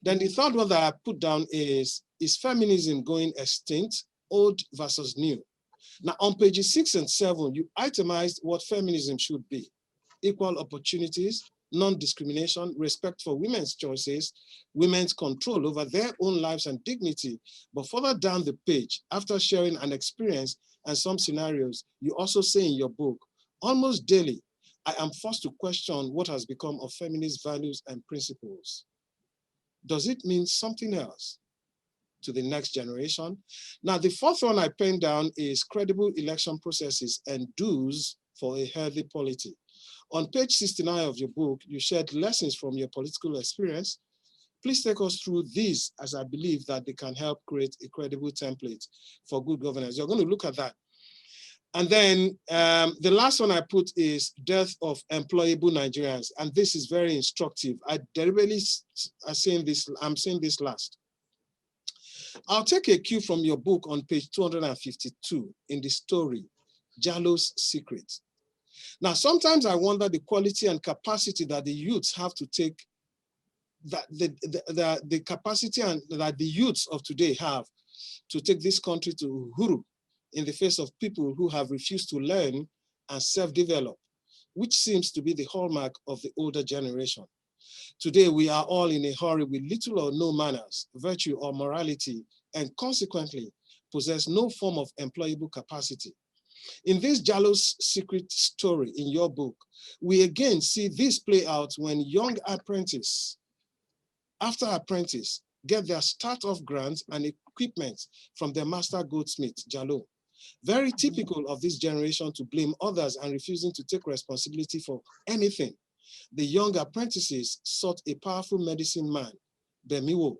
Then the third one that I put down is feminism going extinct, old versus new? Now on pages 6 and 7, you itemized what feminism should be: equal opportunities, non-discrimination, respect for women's choices, women's control over their own lives and dignity. But further down the page, after sharing an experience and some scenarios, you also say in your book, almost daily, I am forced to question what has become of feminist values and principles. Does it mean something else to the next generation? Now, the fourth one I penned down is credible election processes and do's for a healthy polity. On page 69 of your book, you shared lessons from your political experience. Please take us through these, as I believe that they can help create a credible template for good governance. You're going to look at that. And then the last one I put is death of employable Nigerians. And this is very instructive. I deliberately I'm saying this last. I'll take a cue from your book on page 252 in the story, Jallo's Secret. Now, sometimes I wonder the quality and capacity that the youths have to take, that the capacity and that the youths of today have to take this country to uhuru in the face of people who have refused to learn and self-develop, which seems to be the hallmark of the older generation. Today, we are all in a hurry with little or no manners, virtue, or morality, and consequently possess no form of employable capacity. In this Jallo's Secret story in your book, we again see this play out when young apprentice, after apprentice, get their start-off grants and equipment from their master goldsmith, Jallo. Very typical of this generation to blame others and refusing to take responsibility for anything. The young apprentices sought a powerful medicine man, Bemiwo,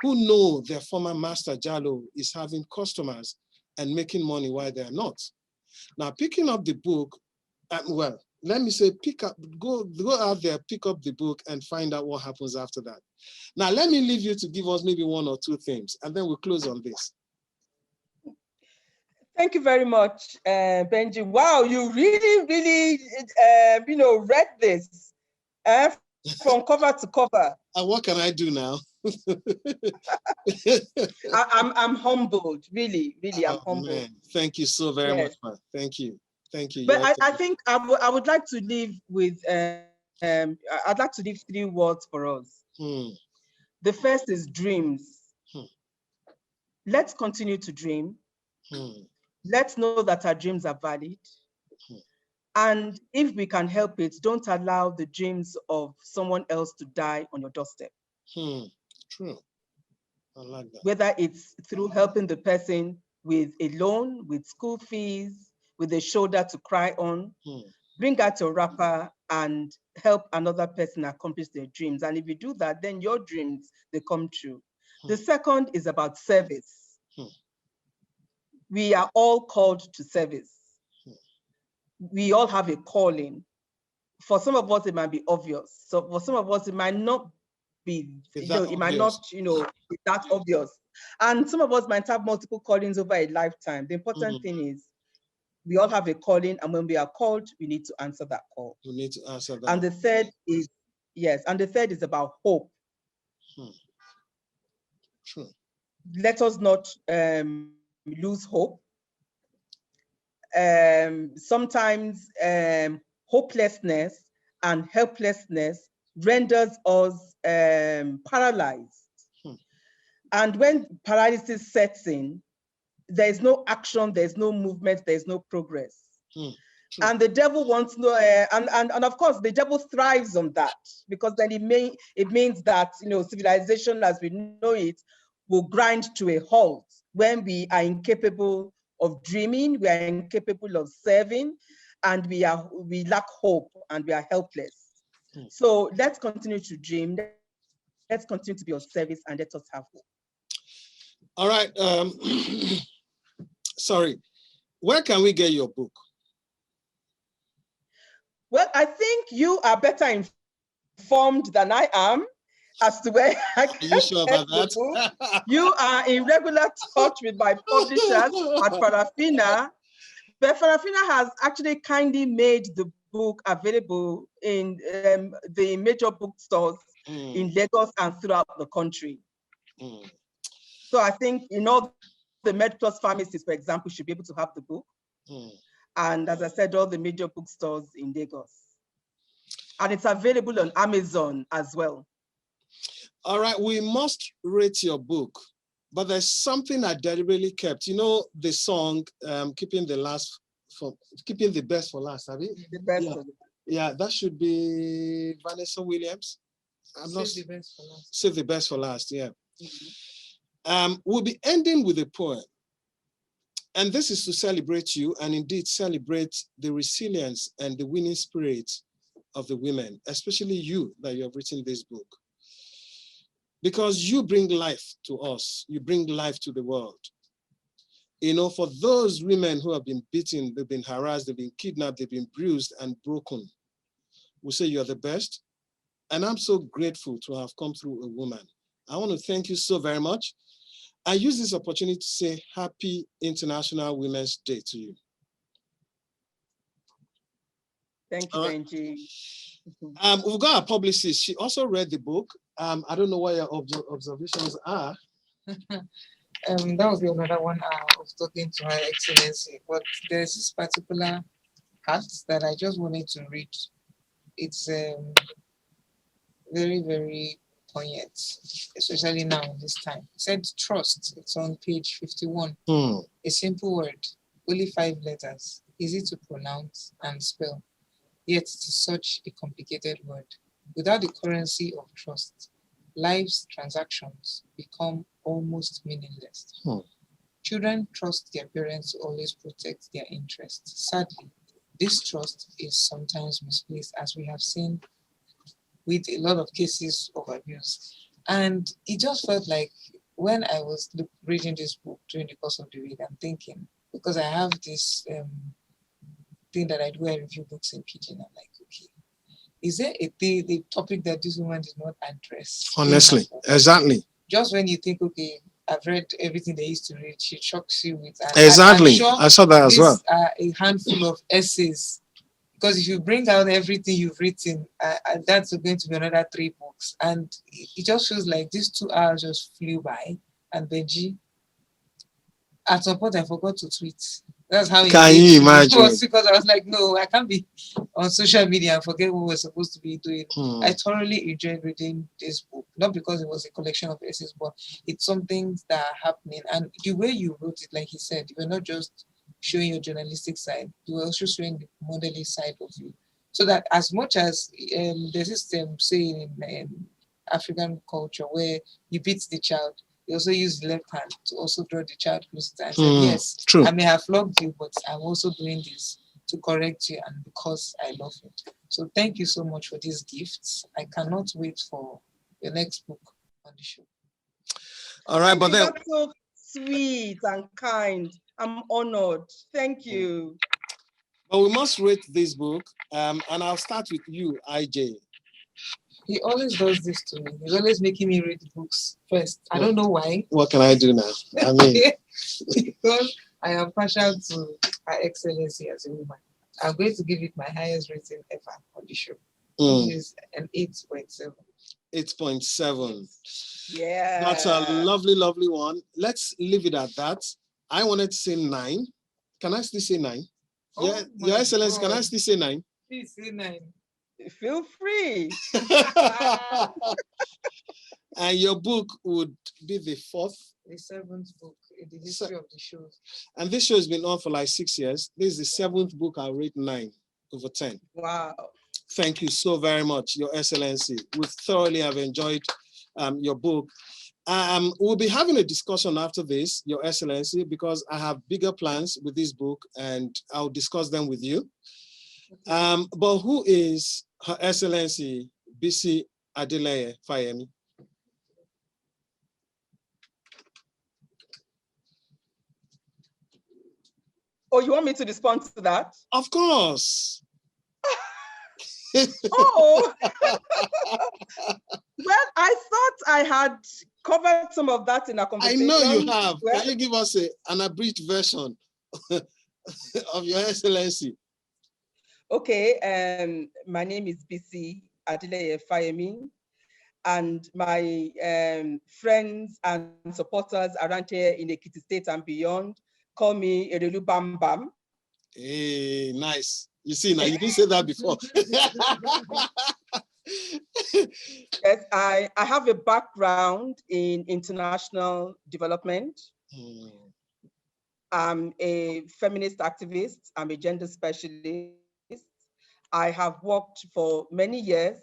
who know their former master Jallo is having customers and making money while they are not. Now, picking up the book, well, let me say, go out there, pick up the book and find out what happens after that. Now, let me leave you to give us maybe one or two themes, and then we'll close on this. Thank you very much, Benji. Wow, you really, read this from cover to cover. And what can I do now? I'm humbled, really, I'm humbled. Man. Thank you so very much, man. Thank you. But I think I would like to leave with, I'd like to leave 3 words for us. The first is dreams. Let's continue to dream. Let's know that our dreams are valid. And if we can help it, don't allow the dreams of someone else to die on your doorstep. True. I like that. Whether it's through helping the person with a loan, with school fees, with a shoulder to cry on, bring out your wrapper and help another person accomplish their dreams. And if you do that, then your dreams, they come true. The second is about service. We are all called to service. We all have a calling. For some of us, it might be obvious. So for some of us, it might not be, might not be that obvious. And some of us might have multiple callings over a lifetime. The important thing is we all have a calling, and when we are called, we need to answer that call. We need to answer that. And the third is, and the third is about hope. True. Let us not lose hope. Sometimes hopelessness and helplessness renders us paralyzed. And when paralysis sets in, there's no action, there's no movement, there's no progress. And the devil wants no, and of course the devil thrives on that, because then it means that civilization as we know it will grind to a halt when we are incapable of dreaming, we are incapable of serving, and we lack hope and we are helpless. So let's continue to dream, let's continue to be of service, and let us have hope. All right. Sorry, where can we get your book? Well, I think you are better informed than I am as to where I can you sure get about the that? book. You are in regular touch with my publishers at Farafina. But Farafina has actually kindly made the book available in the major bookstores in Lagos and throughout the country. So I think all the MedPlus pharmacies, for example, should be able to have the book. And as I said, all the major bookstores in Lagos. And it's available on Amazon as well. All right, we must rate your book, but there's something I deliberately kept. The song, keeping the best for last, have you? The best. Yeah, that should be Vanessa Williams. Save the best for last. Save the best for last, yeah. We'll be ending with a poem. And this is to celebrate you and indeed celebrate the resilience and the winning spirit of the women, especially you that you have written this book. Because you bring life to us, you bring life to the world. You know, for those women who have been beaten, they've been harassed, they've been kidnapped, they've been bruised and broken, we say you're the best. And I'm so grateful to have come through a woman. I want to thank you so very much. I use this opportunity to say Happy International Women's Day to you. Thank you, Benji. We've got a publicist. She also read the book. I don't know what your observations are. That was the another one I was talking to Her Excellency, but there's this particular part that I just wanted to read. It's very, very poignant, especially now in this time. It said trust. It's on page 51. A simple word, only 5 letters, easy to pronounce and spell. Yet it is such a complicated word. Without the currency of trust, life's transactions become almost meaningless. Children trust their parents to always protect their interests. Sadly, this trust is sometimes misplaced, as we have seen with a lot of cases of abuse. And it just felt like when I was reading this book during the course of the week, I'm thinking, because I have this thing that I do, I review books in Pidgin. I'm like, okay, is there the topic that this woman did not address? Honestly, exactly. Just when you think, okay, I've read everything they used to read, she shocks you with. Exactly, sure I saw that as well. A handful of essays, because if you bring out everything you've written, that's going to be another 3 books, and it just feels like these 2 hours just flew by. And Benji, at some point, I forgot to tweet. That's how Can you imagine? It was, because I was like, no, I can't be on social media and forget what we're supposed to be doing. I thoroughly enjoyed reading this book, not because it was a collection of essays, but it's some things that are happening. And the way you wrote it, like he said, you were not just showing your journalistic side, you were also showing the motherly side of you. So that as much as there's this saying in African culture where you beat the child, you also use the left hand to also draw the child closer and say, yes, true. I may have flogged you, but I'm also doing this to correct you and because I love you. So thank you so much for these gifts. I cannot wait for your next book on the show. All right, but then that's so sweet and kind. I'm honored. Thank you. But we must rate this book, and I'll start with you, IJ. He always does this to me. He's always making me read books first. I don't know why. What can I do now? I mean, because I am partial to Her Excellency as a woman. I'm going to give it my highest rating ever on the show. It is an 8.7. 8.7. Yeah. That's a lovely, lovely one. Let's leave it at that. I wanted to say 9. Can I still say 9? Yeah, Your Excellency, can I still say 9? Please say 9. Feel free. And your book would be the 4th. The 7th book in the history of the shows. And this show has been on for like 6 years. This is the 7th book. I'll rate 9/10. Wow. Thank you so very much, Your Excellency. We thoroughly have enjoyed your book. We'll be having a discussion after this, Your Excellency, because I have bigger plans with this book and I'll discuss them with you. But who is Her Excellency Bisi Adeleye Fayemi? Oh, you want me to respond to that? Of course. Oh, well, I thought I had covered some of that in our conversation. I know you have. Well, can you give us an abridged version of Your Excellency? Okay, my name is Bisi Adeleye Fayemi, and my friends and supporters around here in Ekiti State and beyond call me Erelu Bam Bam. Hey, nice. You see, now you didn't say that before. Yes, I have a background in international development. I'm a feminist activist. I'm a gender specialist. I have worked for many years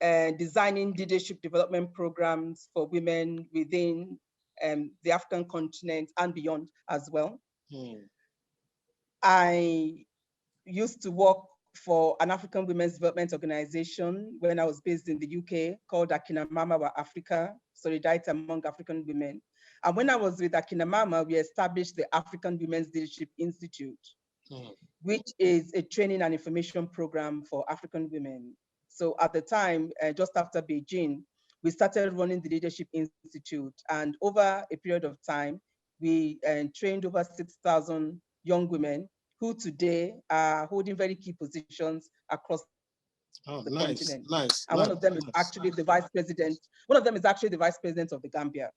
designing leadership development programs for women within the African continent and beyond as well. I used to work for an African women's development organization when I was based in the UK called Akinamama wa Africa, Solidarity Among African Women. And when I was with Akinamama, we established the African Women's Leadership Institute, which is a training and information program for African women. So at the time, just after Beijing, we started running the Leadership Institute. And over a period of time, we trained over 6,000 young women who today are holding very key positions across the continent. And one of them is actually the vice president. One of them is actually the vice president of the Gambia.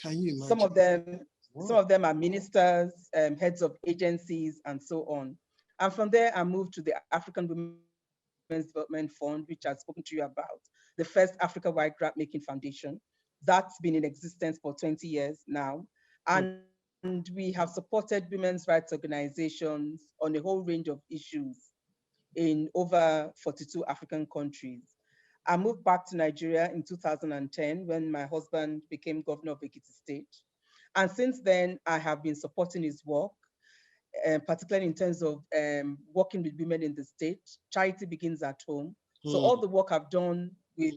Can you imagine? Some of them are ministers, heads of agencies, and so on. And from there, I moved to the African Women's Development Fund, which I've spoken to you about, the first Africa-wide grant-making foundation. That's been in existence for 20 years now. And we have supported women's rights organizations on a whole range of issues in over 42 African countries. I moved back to Nigeria in 2010 when my husband became governor of Ekiti State. And since then, I have been supporting his work, particularly in terms of working with women in the state. Charity begins at home. So all the work I've done with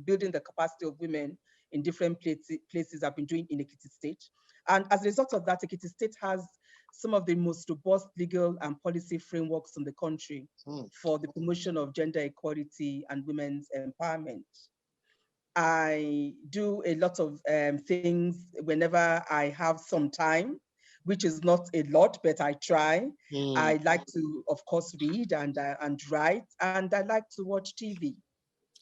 building the capacity of women in different places I've been doing in Ekiti State. And as a result of that, Ekiti State has some of the most robust legal and policy frameworks in the country for the promotion of gender equality and women's empowerment. I do a lot of things whenever I have some time, which is not a lot, but I try. I like to, of course, read and write, and I like to watch TV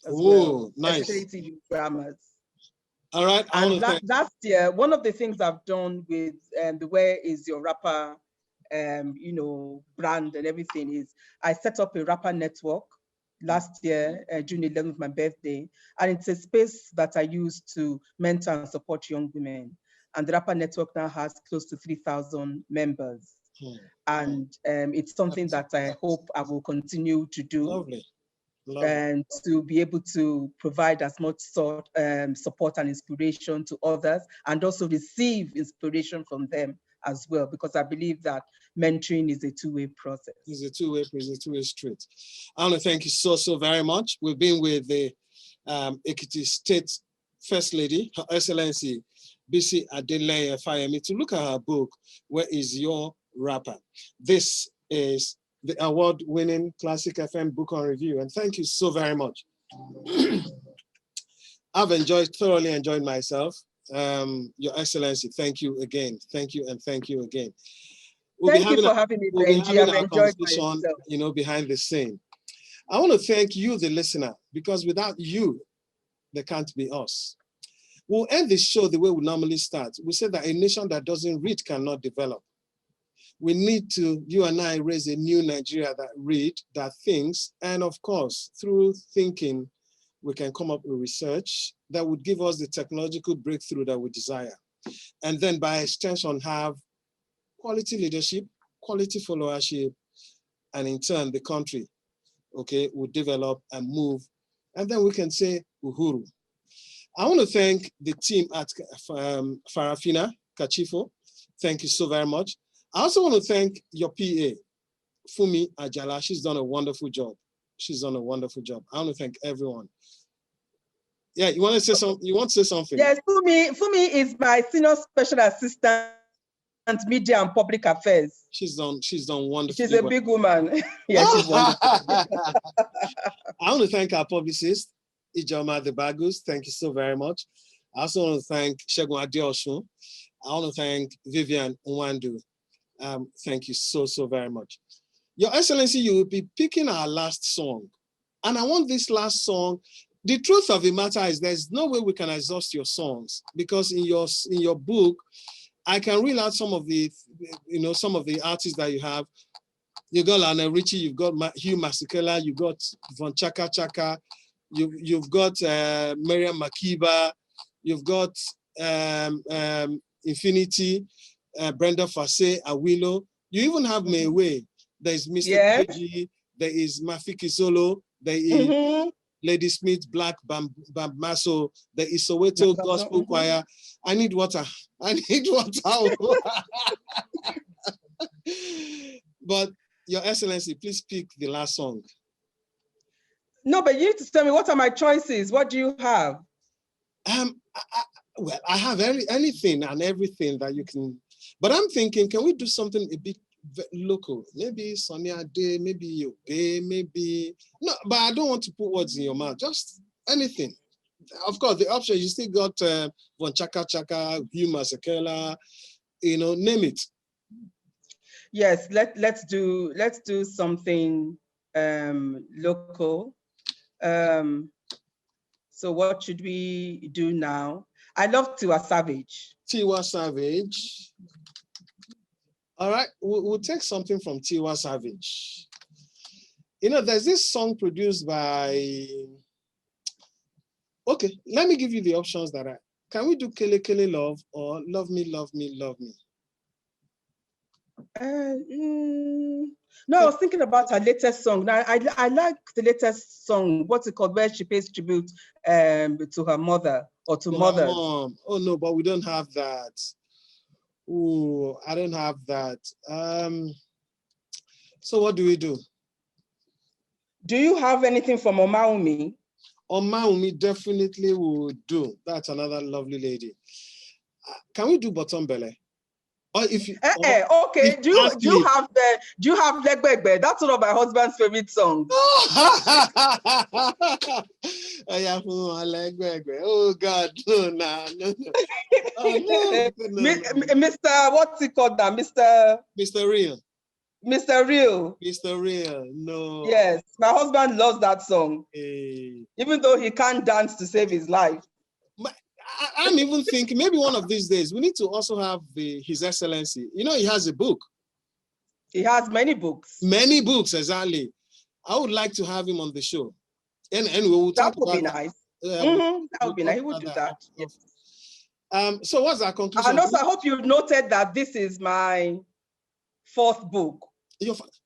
as well, especially TV dramas. All right. And last year, one of the things I've done with the Where Is Your Rapper, brand and everything is I set up a rapper network last year, June 11th, my birthday. And it's a space that I use to mentor and support young women. And the rapper network now has close to 3,000 members. And it's something that I hope I will continue to do. Lovely. And to be able to provide as much support and inspiration to others, and also receive inspiration from them as well, because I believe that mentoring is a two-way process. It's a two-way street. I want to thank you so very much. We've been with the Ekiti State First Lady, Her Excellency Bisi Adeleye Fayemi, to look at her book, Where Is Your Rapper? This is the award-winning Classic FM book on review, and thank you so very much. I've thoroughly enjoyed myself. Your Excellency, thank you again. Thank you and thank you again. Thank you for having me, Benji. I've enjoyed myself. Behind the scene. I want to thank you, the listener, because without you, there can't be us. We'll end this show the way we normally start. We say that a nation that doesn't read cannot develop. We need to, you and I, raise a new Nigeria that read, that thinks, and of course, through thinking, we can come up with research that would give us the technological breakthrough that we desire. And then by extension, have quality leadership, quality followership, and in turn, the country, will develop and move. And then we can say, Uhuru. I want to thank the team at Farafina Kachifo. Thank you so very much. I also want to thank your PA, Fumi Ajala. She's done a wonderful job. I want to thank everyone. Yeah, you want to say something? You want to say something? Yes, Fumi is my senior special assistant, media and public affairs. She's done wonderful. She's a big woman. Yeah, she's wonderful. I want to thank our publicist, Ijoma the Bagus. Thank you so very much. I also want to thank Shegun Adeosun. I want to thank Vivian Nwandu. Thank you so very much. Your Excellency, you will be picking our last song. And I want this last song. The truth of the matter is there's no way we can exhaust your songs, because in your book, I can reel out some of the artists that you have. You got Lionel Richie, you've got Hugh Masekela, you've got Von Chaka Chaka, you've got Miriam Makeba, you've got Infinity, Brenda Fassie, Awilo. You even have Mewe. There is Mr. Keji, there is Mafiki Solo, there is Lady Smith, Black Bambaso, there is Soweto Gospel Choir. I need water. But Your Excellency, please pick the last song. No, but you need to tell me, what are my choices? What do you have? Well, I have anything and everything that you can, but I'm thinking, can we do something a bit local? Maybe Sonia Day, maybe Yobe, maybe, no, but I don't want to put words in your mouth, just anything. Of course, the option, you still got Von Chaka Chaka, Hugh Masekela, name it. Yes, let's do something local. So what should we do now? I love Tiwa Savage. Tiwa Savage. All right, we'll take something from Tiwa Savage. There's this song produced by, okay, let me give you the options that are, can we do Kele Kele Love or Love Me, Love Me, Love Me? No, I was thinking about her latest song. Now, I like the latest song, what's it called, where she pays tribute to her mother or to mothers. Mom. Oh no, but we don't have that. Oh, I don't have that. So what do we do? Do you have anything from Omaumi? Omaumi definitely will do. That's another lovely lady. Can we do Botombele? Or if you, okay. Do you have Legbegbe? That's one of my husband's favorite songs. Oh God, no. Oh, no. Mr. What's he called now? Mr. Real. Mr. Real. Mr. Real, no. Yes, my husband loves that song. Hey. Even though he can't dance to save his life. I'm even thinking maybe one of these days we need to also have His Excellency. He has a book. He has many books. Many books, exactly. I would like to have him on the show. And we will talk about that. Nice. That would be nice. He would do that. Yes. So what's our conclusion? And also, I hope you noted that this is my 4th book.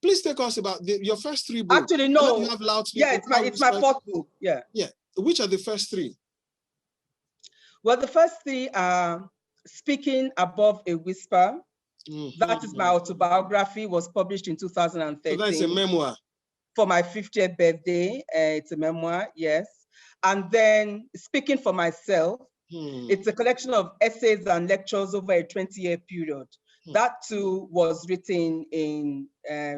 Please take us about your first 3 books. Actually, no. You have loudspeaker. Yeah, it's my 4th book. Yeah. Yeah. Which are the first 3? Well, the first 3 are Speaking Above a Whisper. That is my autobiography, was published in 2013. So that's a memoir. For my 50th birthday. It's a memoir, yes. And then Speaking for Myself. It's a collection of essays and lectures over a 20-year period. That too was written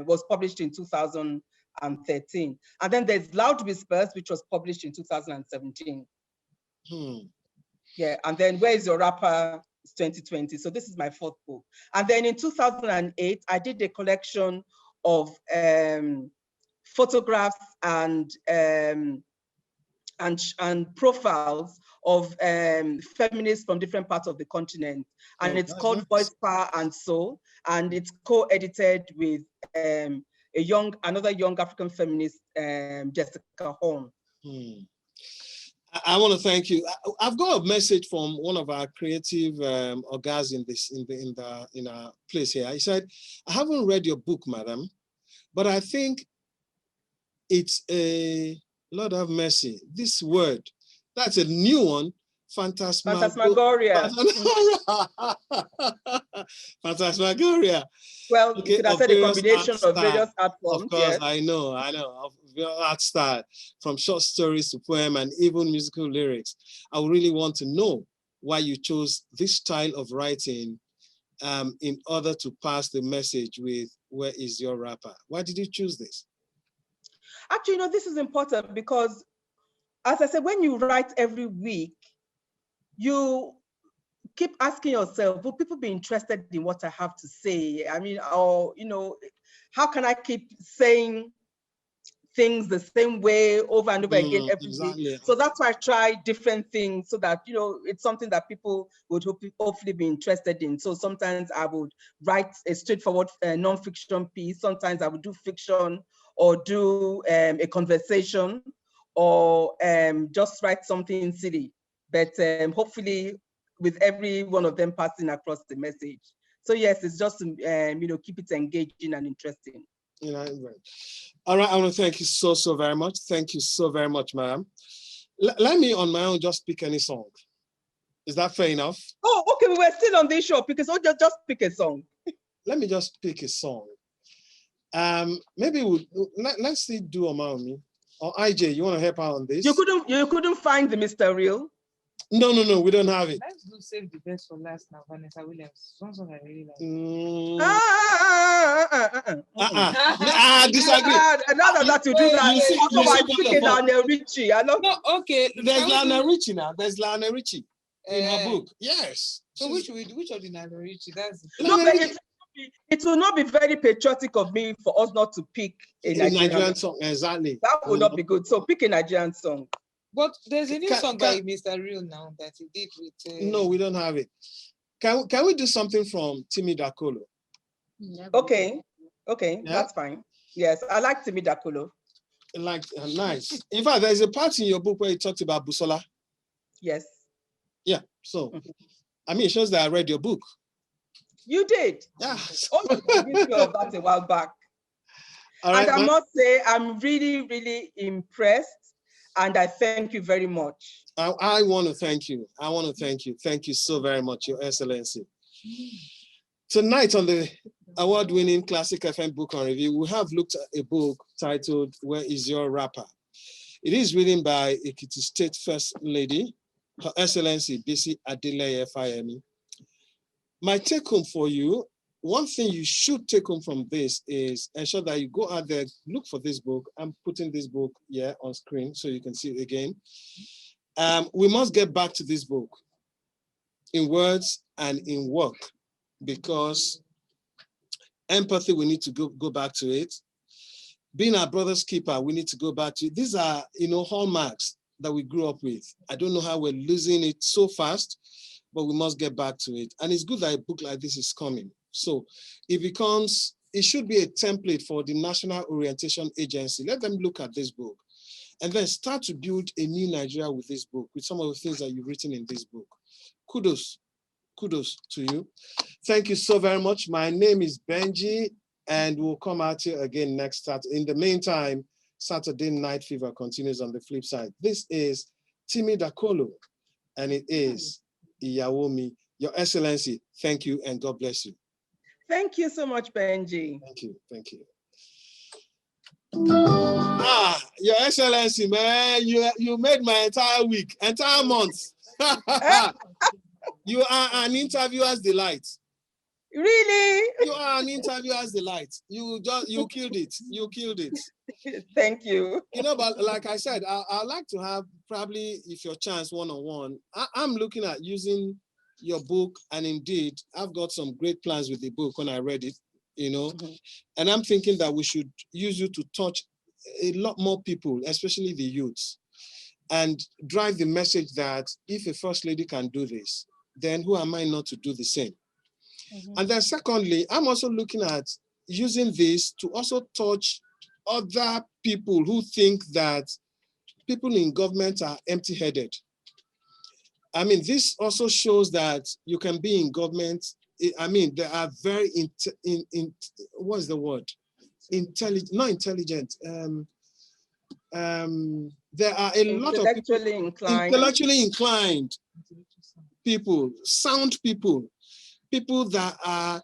was published in 2013. And then there's Loud Whispers, which was published in 2017. Yeah, and then Where Is Your Rapper? It's 2020. So this is my 4th book. And then in 2008, I did a collection of photographs and profiles of feminists from different parts of the continent. And it's called nice. Voice, Power, and Soul. And it's co-edited with another young African feminist, Jessica Horn. I want to thank you. I've got a message from one of our creative orgas in our place here. He said, I haven't read your book, madam, but I think it's a Lord have mercy. This word, that's a new one. Phantasmagoria. Phantasmagoria. Well, okay, you could have said a combination of various art forms. Of course, yes. I know. Of art style, from short stories to poem and even musical lyrics. I would really want to know why you chose this style of writing in order to pass the message with Where Is Your Rapper? Why did you choose this? Actually, this is important because, as I said, when you write every week, you keep asking yourself, will people be interested in what I have to say? I mean, or, how can I keep saying things the same way over and over again every week? So that's why I try different things so that, it's something that people would hopefully be interested in. So sometimes I would write a straightforward non-fiction piece. Sometimes I would do fiction or do a conversation or just write something silly. But hopefully with every one of them passing across the message. So yes, it's just to keep it engaging and interesting. All right, I want to thank you so very much. Thank you so very much, ma'am. Let me on my own just pick any song. Is that fair enough? Oh, okay, we were still on this show because just pick a song. Let me just pick a song. Maybe let's see do Omaomi or IJ. You want to help out on this? You couldn't find the Mr. Real? No, we don't have it. Let's do save the best for last now, Vanessa Williams. One song I really like. Disagree. Now that you do that, you see Lionel Richie. I know. No, okay. There's Lionel Richie now. There's Lionel Richie in her book. Yes. So which of the Lionel Richie? That's No, but it will not be very patriotic of me for us not to pick a Nigerian song. Exactly. That would not be good. So pick a Nigerian song. But there's a new song by Mr. Real now that he did with. No, we don't have it. Can we do something from Timi Dakolo? Okay, yeah? That's fine. Yes, I like Timi Dakolo. Nice. In fact, there's a part in your book where you talked about Busola. Yes. Yeah. So, I mean, it shows that I read your book. You did. Yeah. Oh, you did of that a while back. All right, and I must say, I'm really, really impressed. And I thank you very much. I want to thank you. Thank you so very much, Your Excellency. Tonight on the award-winning Classic FM Book on Review, we have looked at a book titled Where Is Your Rapper? It is written by Ekiti State First Lady, Her Excellency Bisi Adeleye Fayemi. My take home for you, one thing you should take home from this is ensure that you go out there, look for this book. I'm putting this book here on screen so you can see it again. We must get back to this book in words and in work, because empathy, we need to go back to it. Being our brother's keeper, we need to go back to it. These are, hallmarks that we grew up with. I don't know how we're losing it so fast, but we must get back to it. And it's good that a book like this is coming. So it should be a template for the National Orientation Agency. Let them look at this book and then start to build a new Nigeria with this book, with some of the things that you've written in this book. Kudos to you. Thank you so very much. My name is Benji, and we'll come out here again next Saturday. In the meantime, Saturday Night Fever continues on the flip side. This is Timi Dakolo, and it is Iyawomi. Your Excellency, thank you and God bless you. Thank you so much, Benji. Thank you. Your Excellency, man, you made my entire month. You are an interviewer's delight. Really? You are an interviewer's delight. You killed it. You killed it. Thank you. But like I said, I'd like to have probably, if your chance, one-on-one. I'm looking at using your book, and indeed, I've got some great plans with the book when I read it, and I'm thinking that we should use you to touch a lot more people, especially the youths, and drive the message that if a first lady can do this, then who am I not to do the same? And then secondly, I'm also looking at using this to also touch other people who think that people in government are empty-headed. I mean, this also shows that you can be in government. I mean, they are very, what's the word? Not intelligent. There are a lot of people, intellectually inclined people, sound people that are,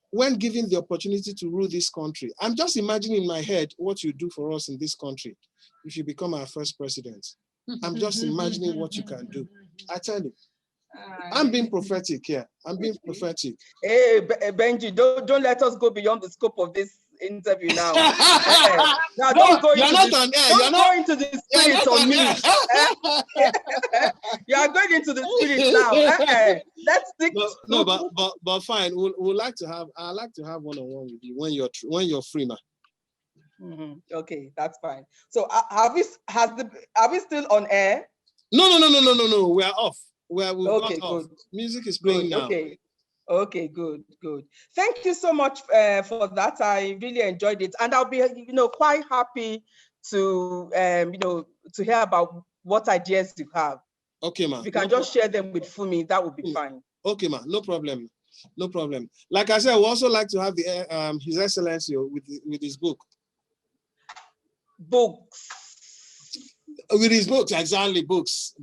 when given the opportunity to rule this country. I'm just imagining in my head what you do for us in this country if you become our first president. I'm just imagining what you can do. I tell you, I'm being prophetic here. I'm being prophetic. Hey, Benji, don't let us go beyond the scope of this interview now. Now don't go into the spirit on me. You are going into the spirit now. Let's stick. No, but fine. I'd like to have one-on-one with you when you're free, man. Okay, that's fine. So are we still on air? No. We are off. We've okay, got off. Good. Music is playing now. Okay, good. Thank you so much for that. I really enjoyed it, and I'll be, quite happy to, to hear about what ideas you have. Okay, ma. If you can just share them with Fumi, that would be fine. Okay, ma. No problem. Like I said, we also like to have His Excellency with his book. Books. With his books, exactly, books.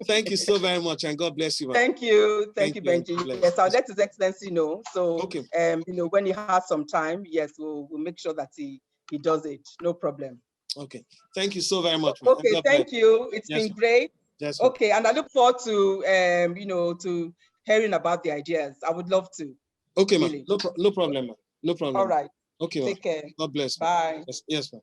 Thank you so very much, and God bless you, man. Thank you, Benji. Yes, I'll let His Excellency know. So, okay. When he has some time, yes, we'll make sure that he does it. No problem. Okay, thank you so very much, man. Okay, thank you. It's been great. Yes, okay, and I look forward to to hearing about the ideas. I would love to. Okay, really. man. No problem, man. No problem. All right. Okay, Take care. God bless. Bye. Yes, man.